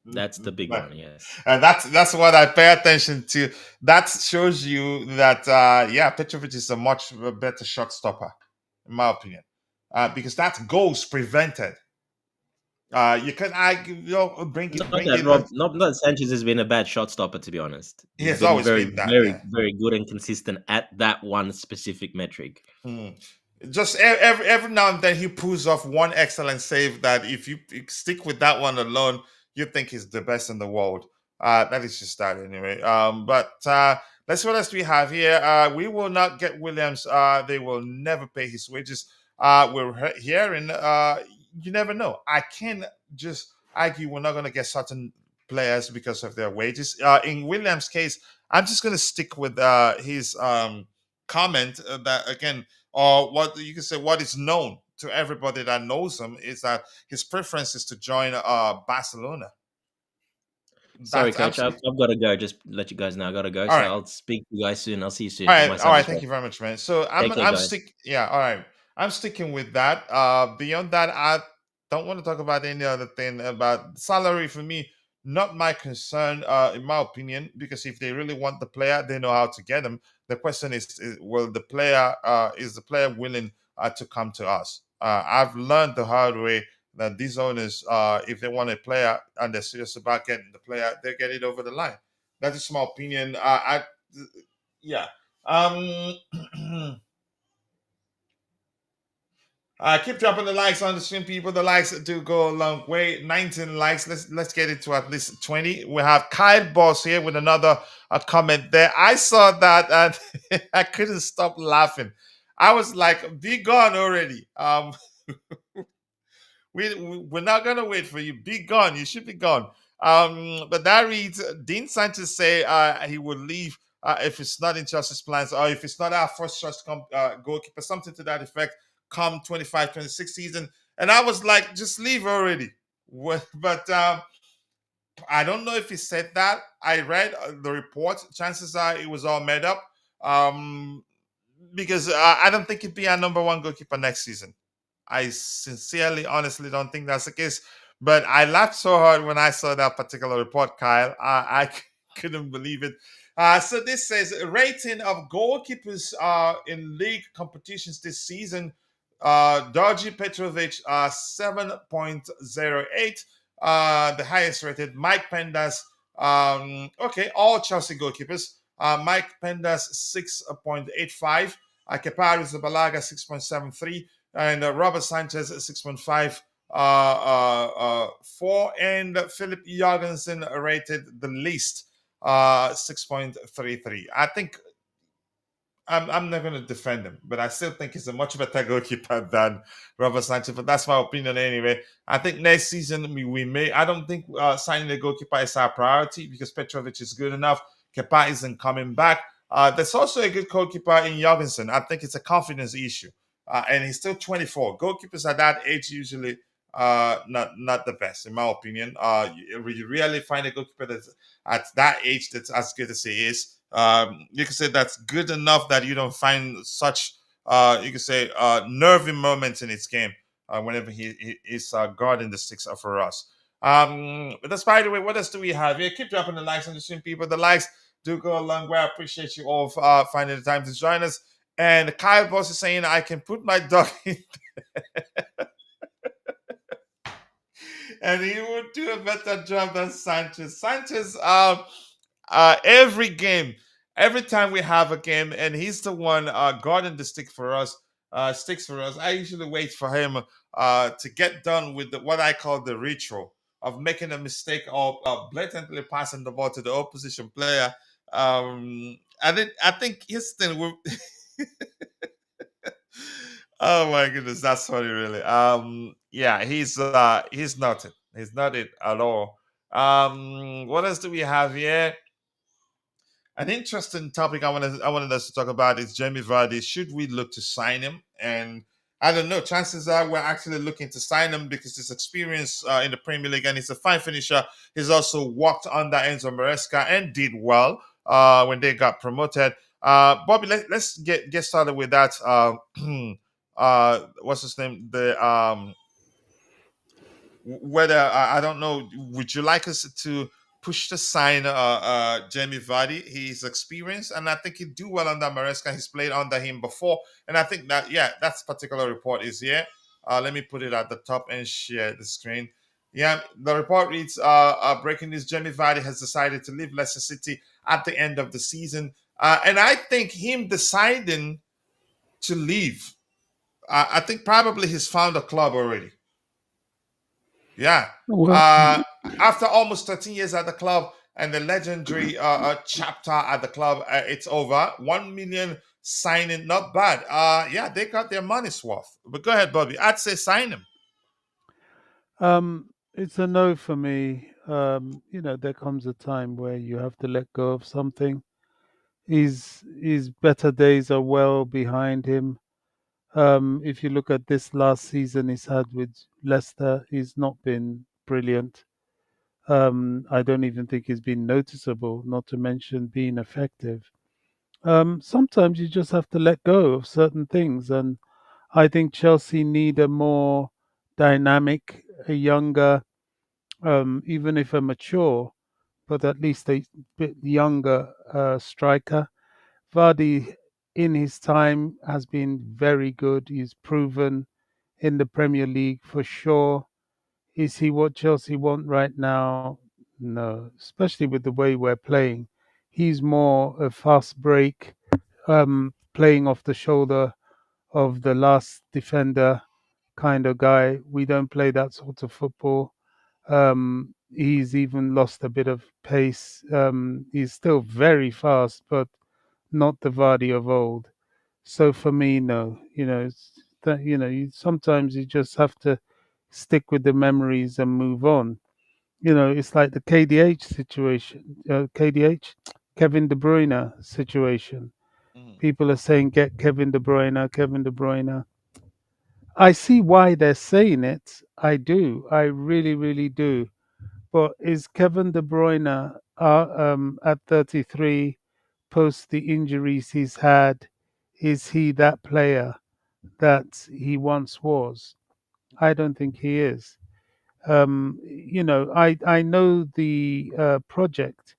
That's the big one, yes. And that's what I pay attention to. That shows you that Petrovic is a much better shot stopper, in my opinion, because that's goals prevented. You can argue, bring it, Not bring that it. not Sanchez has been a bad shot stopper, to be honest. He He's has been always very, been that. very, Yeah. very good and consistent at that one specific metric. Just every now and then he pulls off one excellent save that if you stick with that one alone, you think he's the best in the world. That is just that anyway. But let's see what else we have here. We will not get Williams. They will never pay his wages. We're hearing. You never know. I can just argue we're not going to get certain players because of their wages. In Williams' case, I'm just going to stick with his comment that again, or what you can say, what is known to everybody that knows him is that his preference is to join Barcelona. Sorry, That's Coach, I've absolutely got to go. Just let you guys know I got to go. all So right. I'll speak to you guys soon. I'll see you soon. All My right, son just Thank woke. you very much, man. So I'm Take care, I'm guys. stick. Yeah, all right. I'm sticking with that. Beyond that, I don't want to talk about any other thing about salary. For me, not my concern. In my opinion, because if they really want the player, they know how to get him. The question is will the player is the player willing to come to us? I've learned the hard way that these owners, if they want a player and they're serious about getting the player, they get it over the line. That is my opinion. yeah. Keep dropping the likes on the stream, people. The likes do go a long way. 19 likes. Let's get it to at least 20. We have Kyle Boss here with another comment there. I saw that and I couldn't stop laughing. I was like, "Be gone already." We're not gonna wait for you. Be gone. You should be gone. But that reads Dean Sanchez say he would leave if it's not in Chelsea's plans or if it's not our first choice goalkeeper, something to that effect, come 25-26 season. And I was like, just leave already. But I don't know if he said that. I read the report. Chances are it was all made up. Um, because I don't think he'd be our number one goalkeeper next season. I sincerely, honestly don't think that's the case. But I laughed so hard when I saw that particular report, Kyle. I couldn't believe it. So this says rating of goalkeepers in league competitions this season. Dorji Petrovic 7.08. The highest rated. Mike Pendas. Okay, all Chelsea goalkeepers. Mike Pendas 6.85. Kepa Arrizabalaga 6.73 and Robert Sanchez 6.5 4 and Philip Jorgensen rated the least 6.33. I think I'm not going to defend him, but I still think he's a much better goalkeeper than Robert Sanchez. But that's my opinion anyway. I think next season we may. I don't think signing a goalkeeper is our priority because Petrovic is good enough. Kepa isn't coming back. There's also a good goalkeeper in Jorgensen. I think it's a confidence issue, and he's still 24. Goalkeepers at that age usually not the best, in my opinion. You rarely find a goalkeeper that's at that age that's as good as he is. You can say that's good enough that you don't find such you can say nervy moments in his game whenever he is guarding the sticks for us. But that's by the way, what else do we have here? Keep dropping the likes on the stream, people. The likes do go a long way. I appreciate you all finding the time to join us. And Kyle Boss is saying I can put my dog in and he would do a better job than Sanchez. Sanchez, every game, every time we have a game, and he's the one guarding the sticks for us. I usually wait for him to get done with what I call the ritual of making a mistake or blatantly passing the ball to the opposition player. I think his thing will. Oh my goodness, that's funny, really. Yeah, he's not it. He's not it at all. What else do we have here? An interesting topic I wanted us to talk about is Jamie Vardy. Should we look to sign him? And I don't know. Chances are we're actually looking to sign him because his experience in the Premier League and he's a fine finisher. He's also worked under Enzo Maresca and did well when they got promoted. Bobby, let's get started with that. What's his name? The whether I don't know. Would you like us to push to sign Jamie Vardy? He's experienced, and I think he'd do well under Maresca. He's played under him before, and I think that that particular report is here. Let me put it at the top and share the screen. Yeah, the report reads: breaking news: Jamie Vardy has decided to leave Leicester City at the end of the season, and I think him deciding to leave. I think probably he's found a club already. Yeah. Well, Uh, After almost 13 years at the club and the legendary chapter at the club, it's over. 1 million signing, not bad. Yeah, they got their money's worth. But go ahead, Bobby. I'd say sign him. It's a no for me. There comes a time where you have to let go of something. His better days are well behind him. If you look at this last season he's had with Leicester, he's not been brilliant. I don't even think he's been noticeable, not to mention being effective. Sometimes you just have to let go of certain things, and I think Chelsea need a more dynamic, a younger, even if a mature, but at least a bit younger striker. Vardy, in his time, has been very good. He's proven in the Premier League for sure. Is he what Chelsea want right now? No, especially with the way we're playing. He's more a fast break, playing off the shoulder of the last defender kind of guy. We don't play that sort of football. He's even lost a bit of pace. He's still very fast, but not the Vardy of old. So for me, no. Sometimes you just have to stick with the memories and move on. It's like the KDH situation. KDH, Kevin De Bruyne situation. Mhm. People are saying get Kevin De Bruyne, Kevin De Bruyne. I see why they're saying it. I do. I really, really do. But is Kevin De Bruyne at 33, post the injuries he's had, is he that player that he once was? I don't think he is. I know the project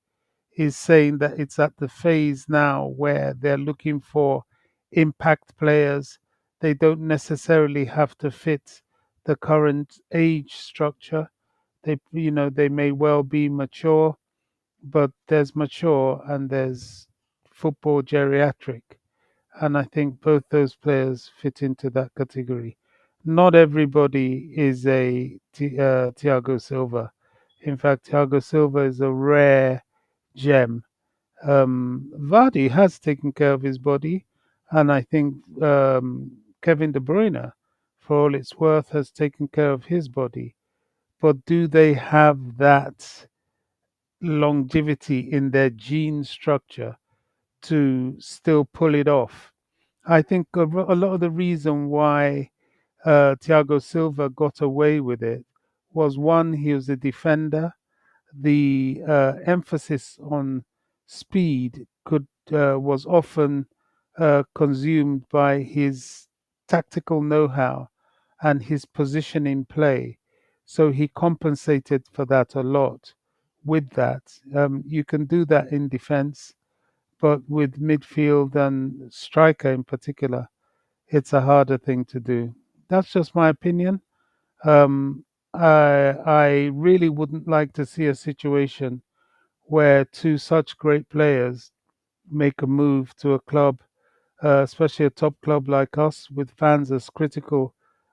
is saying that it's at the phase now where they're looking for impact players. They don't necessarily have to fit the current age structure. They may well be mature, but there's mature and there's football geriatric. And I think both those players fit into that category. Not everybody is a Thiago Silva. In fact, Thiago Silva is a rare gem. Vardy has taken care of his body, and I think Kevin De Bruyne, for all it's worth, has taken care of his body. But do they have that longevity in their gene structure to still pull it off? I think a lot of the reason why Thiago Silva got away with it was, one, he was a defender. The emphasis on speed was often consumed by his tactical know-how and his position in play. So he compensated for that a lot with that. You can do that in defense, but with midfield and striker in particular, it's a harder thing to do. That's just my opinion. Um, I really wouldn't like to see a situation where two such great players make a move to a club, especially a top club like us, with fans as critical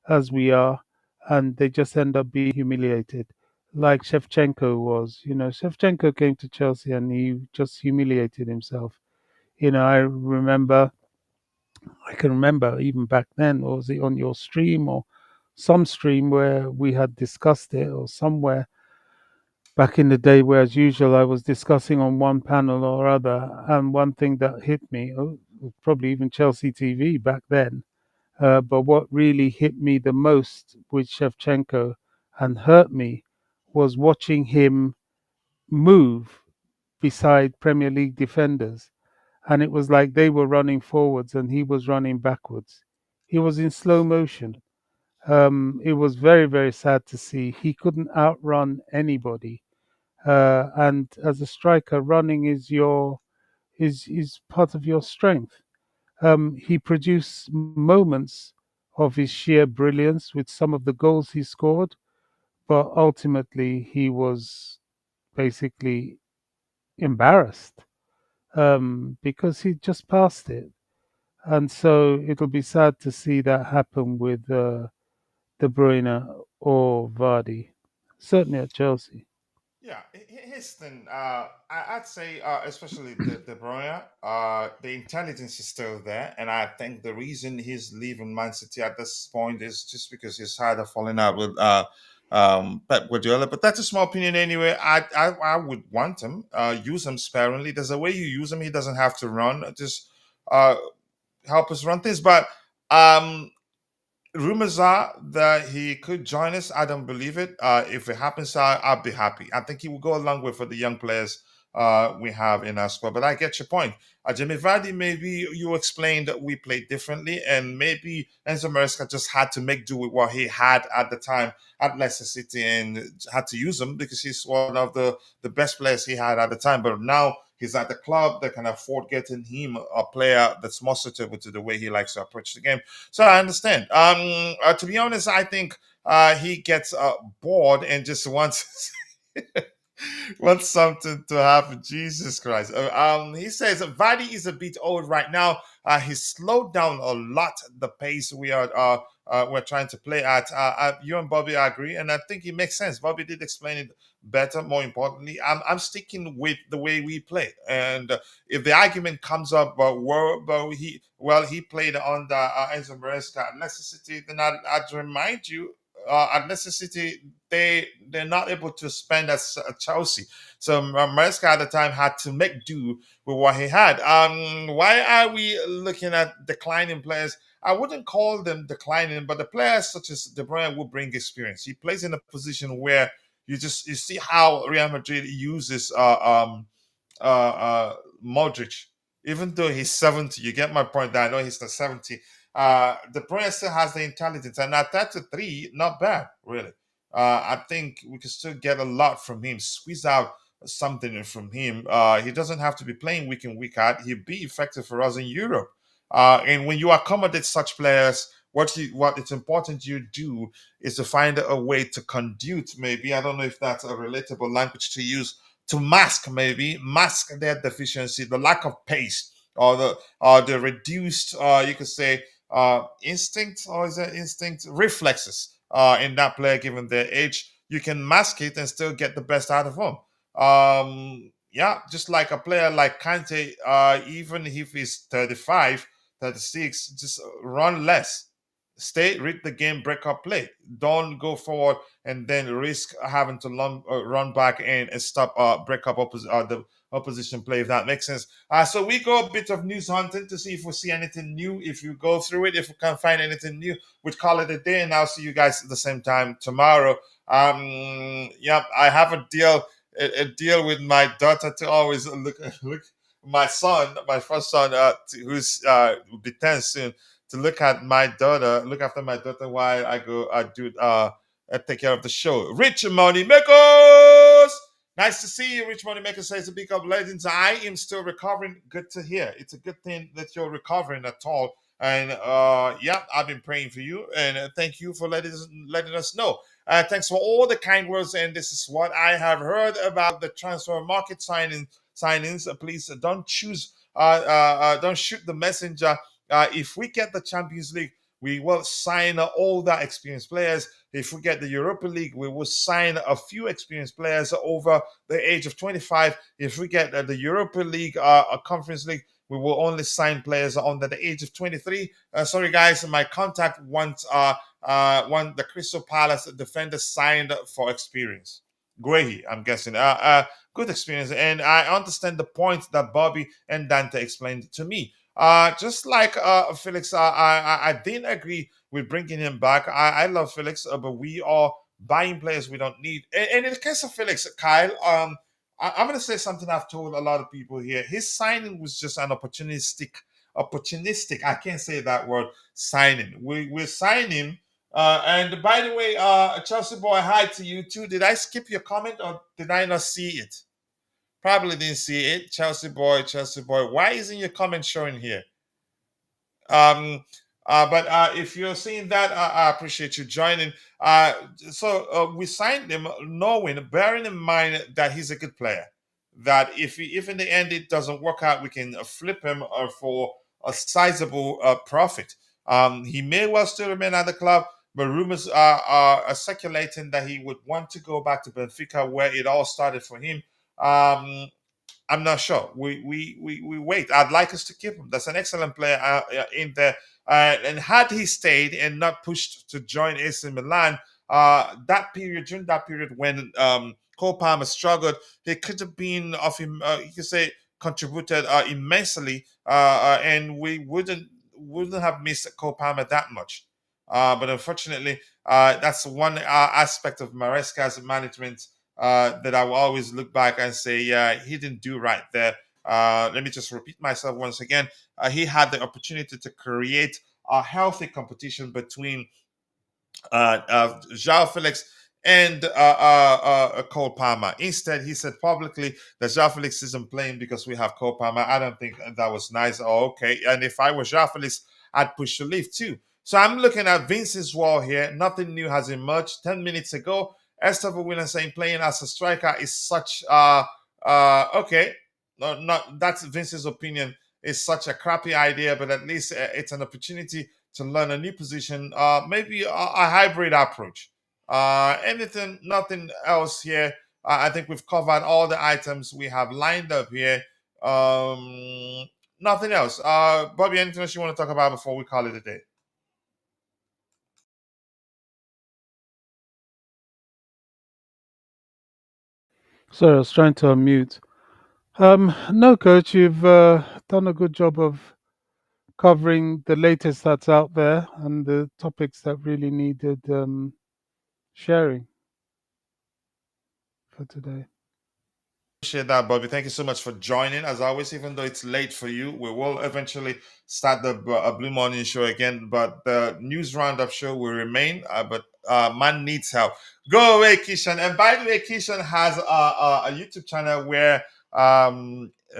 as we are, and they just end up being humiliated, like Shevchenko was. Shevchenko came to Chelsea and he just humiliated himself. I can remember even back then, or was it on your stream or some stream where we had discussed it, or somewhere back in the day where, as usual, I was discussing on one panel or other, and one thing that hit me, probably even Chelsea TV back then, but what really hit me the most with Shevchenko and hurt me was watching him move beside Premier League defenders. And it was like they were running forwards and he was running backwards. He was in slow motion. It was very, very sad to see. He couldn't outrun anybody. And as a striker, running is part of your strength. He produced moments of his sheer brilliance with some of the goals he scored, but ultimately he was basically embarrassed because he just passed it. And so it'll be sad to see that happen with De Bruyne or Vardy, certainly at Chelsea. Yeah, his thing. I'd say, especially the Bruyne, the intelligence is still there, and I think the reason he's leaving Man City at this point is just because he's had a falling out with Pep Guardiola. But that's a small opinion anyway. I would want him, use him sparingly. There's a way you use him. He doesn't have to run. Just uh, help us run things. But um, rumors are that he could join us. I don't believe it. If it happens, I'll be happy. I think he will go a long way for the young players we have in our squad. But I get your point. Jimmy Vardy, maybe you explained that we played differently, and maybe Enzo Maresca just had to make do with what he had at the time at Leicester City and had to use him because he's one of the best players he had at the time. But now he's at the club that can afford getting him a player that's more suitable to the way he likes to approach the game. So I understand. To be honest, I think he gets bored and just wants Want something to happen? Jesus Christ. He says Vardy is a bit old right now. He's slowed down a lot the pace we're trying to play at. You and Bobby agree, and I think it makes sense. Bobby did explain it better. More importantly, I'm sticking with the way we play. And if the argument comes up, he played under Enzo Maresca at Leicester City, then I'd remind you. At Leicester City, they're not able to spend as Chelsea. So Maresca at the time had to make do with what he had. Why are we looking at declining players? I wouldn't call them declining, but the players such as De Bruyne will bring experience. He plays in a position where you see how Real Madrid uses Modric. Even though he's 70, you get my point there. I know he's not 70. De Bruyne still has the intelligence, and at 33, not bad, really. I think we can still get a lot from him, squeeze out something from him. He doesn't have to be playing week in, week out. He'll be effective for us in Europe. And when you accommodate such players, what it's important you do is to find a way to conduit, maybe, I don't know if that's a relatable language to use, to mask their deficiency, the lack of pace, or the reduced, you could say, instinct, or is it instinct, reflexes in that player given their age. You can mask it and still get the best out of them. Yeah, just like a player like Kante, even if he's 35, 36, just run less. Stay, read the game, break up play. Don't go forward and then risk having to run back and stop, break up the opposition play, if that makes sense. So we go a bit of news hunting to see if we see anything new. If you go through it, if we can't find anything new, we'd call it a day, and I'll see you guys at the same time tomorrow. Yeah, I have a deal with my daughter to always look my first son, who's will be 10 soon, to look after my daughter while I take care of the show. Rich Money Makers! Nice to see you, Rich Money Maker says, a big up legends. I am still recovering. Good to hear. It's a good thing that you're recovering at all. And yeah, I've been praying for you. And thank you for letting us know. Thanks for all the kind words. And this is what I have heard about the transfer market signings. Please don't don't shoot the messenger. If we get the Champions League, we will sign all the experienced players. If we get the Europa League, we will sign a few experienced players over the age of 25. If we get the Europa League, a Conference League, we will only sign players under the age of 23. Sorry, guys, my contact wants the Crystal Palace defender signed for experience. Guehi, I'm guessing. Good experience. And I understand the point that Bobby and Dante explained to me. Just like Felix, I didn't agree with bringing him back. I love Felix, but we are buying players we don't need. And in the case of Felix, Kyle, I'm going to say something I've told a lot of people here. His signing was just an opportunistic. I can't say that word. Signing. We're signing. And by the way, Chelsea boy, hi to you too. Did I skip your comment or did I not see it? Probably didn't see it. Chelsea boy. Why isn't your comment showing here? But if you're seeing that, I appreciate you joining. So we signed him, bearing in mind that he's a good player. That if in the end it doesn't work out, we can flip him for a sizable profit. He may well still remain at the club, but rumors are circulating that he would want to go back to Benfica, where it all started for him. I'm not sure. We wait. I'd like us to keep him. That's an excellent player in there. And had he stayed and not pushed to join AC Milan, during that period when Cole Palmer struggled, he could have been of him. You could say contributed immensely, and we wouldn't have missed Cole Palmer that much. But unfortunately, that's one aspect of Maresca's management that I will always look back and say, yeah, he didn't do right there. Let me just repeat myself once again. He had the opportunity to create a healthy competition between João Felix and Cole Palmer. Instead, he said publicly that João Felix isn't playing because we have Cole Palmer. I don't think that was nice. Oh, okay. And if I was João Felix, I'd push to leave too. So I'm looking at Vince's wall here. Nothing new has emerged. 10 minutes ago, Estêvão Willian saying playing as a striker is such okay. No, not that's Vince's opinion. Is such a crappy idea, but at least it's an opportunity to learn a new position. Maybe a hybrid approach. Nothing else here. I think we've covered all the items we have lined up here. Nothing else. Bobby, anything else you want to talk about before we call it a day? Sorry, I was trying to unmute. No, coach, you've done a good job of covering the latest that's out there and the topics that really needed sharing for today. Appreciate that, Bobby. Thank you so much for joining. As always, even though it's late for you, we will eventually start the Blue Morning Show again, but the news roundup show will remain. But man needs help. Go away, Keishan. And by the way, Keishan has a YouTube channel where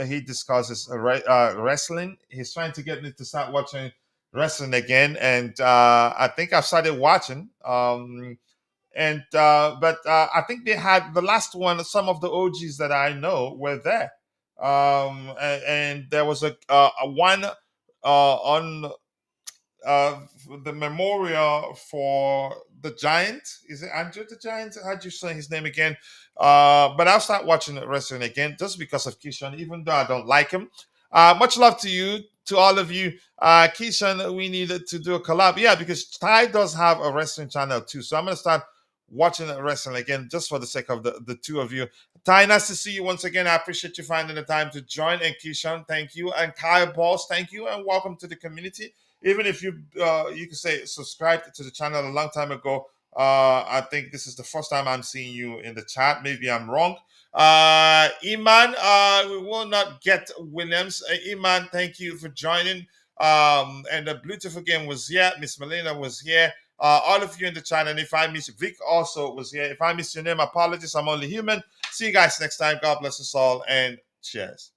he discusses wrestling. He's trying to get me to start watching wrestling again, and I think I've started watching. But I think they had the last one. Some of the OGs that I know were there, and there was a one on the memorial for the Giant. Is it Andrew the Giant? How do you say his name again? But I'll start watching wrestling again just because of Keishan, even though I don't like him. Much love to you, to all of you. Keishan, we needed to do a collab. Yeah, because Ty does have a wrestling channel too. So I'm going to start watching wrestling again just for the sake of the two of you. Ty, nice to see you once again. I appreciate you finding the time to join. And Keishan, thank you. And Kyle Balls, thank you. And welcome to the community. Even if you you can say subscribed to the channel a long time ago, I think this is the first time I'm seeing you in the chat. Maybe I'm wrong. Iman, we will not get Williams. Iman, thank you for joining. And the Bluetooth again was here. Miss Melina was here. All of you in the chat. And if I miss Vic also was here. If I miss your name, apologies. I'm only human. See you guys next time. God bless us all and cheers.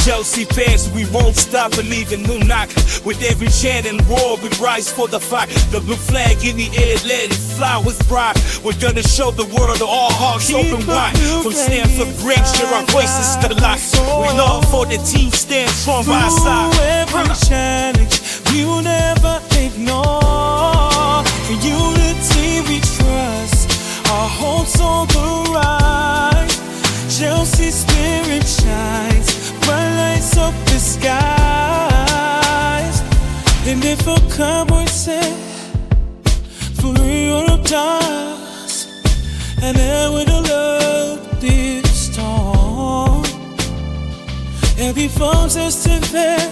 Chelsea fans, we won't stop believing. No knock. With every chant and roar, we rise for the fight. The blue flag in the air, let it fly with pride. We're gonna show the world that all hearts open wide. From Stamford Bridge, share our voices to the light. We love for the team, stand strong by our side. Every challenge, we will never ignore. In unity we trust, our hopes on the rise. Chelsea spirit shines, bright lights up the skies. And if a cowboy said, for real does, and I would have loved this storm. Every phone's just to there,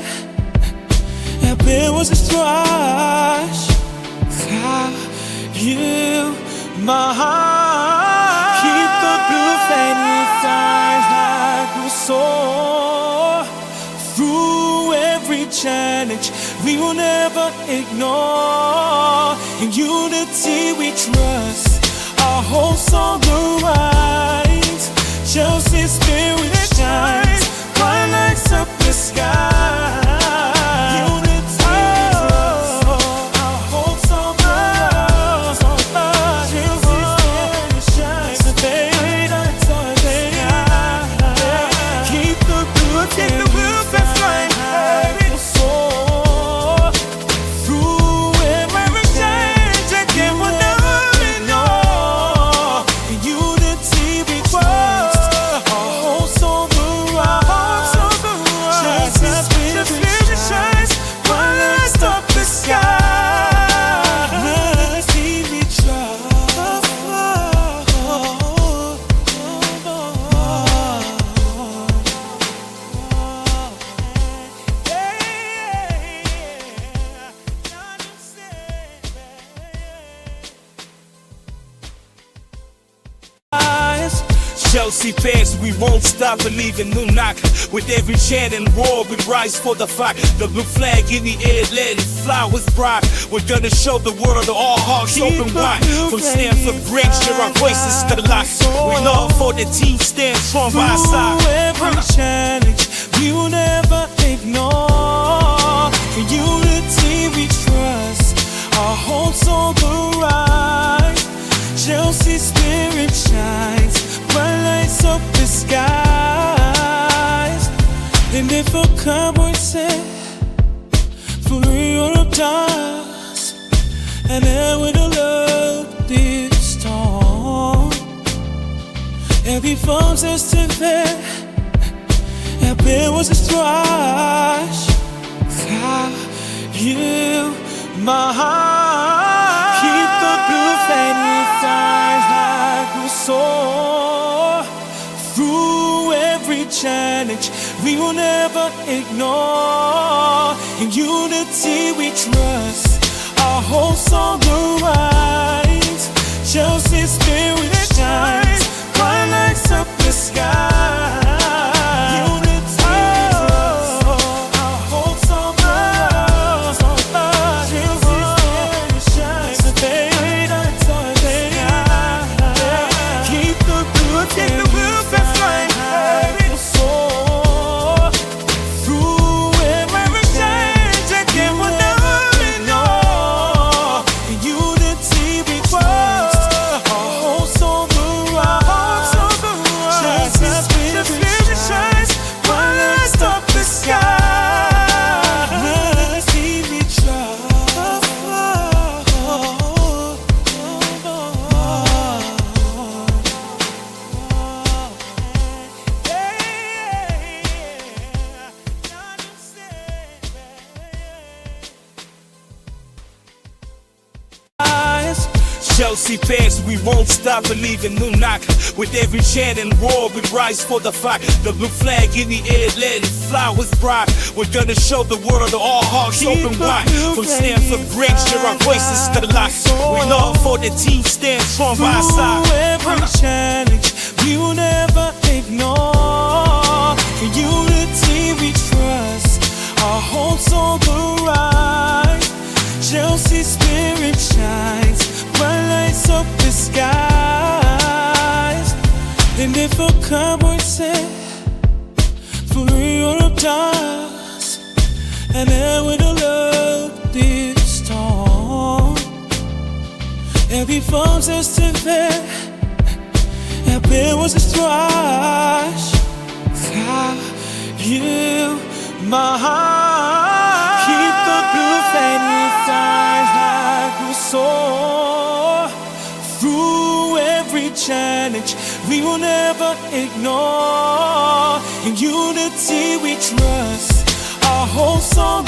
and there was a strife. You, my heart, keep the blue flame inside like we soar. Through every challenge, we will never ignore. In unity we trust, our hopes on the rise. Chelsea spirit shines, bright lights up the sky. Chelsea fans, we won't stop believing. No knock. With every chant and roar, we rise for the fight. The blue flag in the air, let it fly with pride. We're gonna show the world that all hearts open wide. From Stamford Bridge, share our voices to the light. We love for the team, stand strong by our side. Every challenge, we will never ignore. In unity we trust, our set for real dance, and then with a love this storm. Every phone says to bed, every was a stretch. You, my heart, keep the blue flame inside like a soar. Through every challenge, we will never ignore. In unity we trust, our hopes on the rise. Chelsea spirit shines, bright lights up the sky. Chelsea fans, we won't stop believing. New knock with every chant and roar, we rise for the fight. The blue flag in the air, let it fly with pride. We're gonna show the world all hearts open wide. From Stamford Bridge, share our voices to the light. We love for the team, stand strong by our side. Through every challenge, we will never ignore. In unity we trust, our hopes on the rise. Chelsea spirit shines, bright lights up the skies. And if a cowboy said, for real dance, and then with a love this storm. Every phone says to bed, every was a stretch. You, my heart, keep the blue flame inside like a soar. Through every challenge, we will never ignore. In unity we trust, our hopes on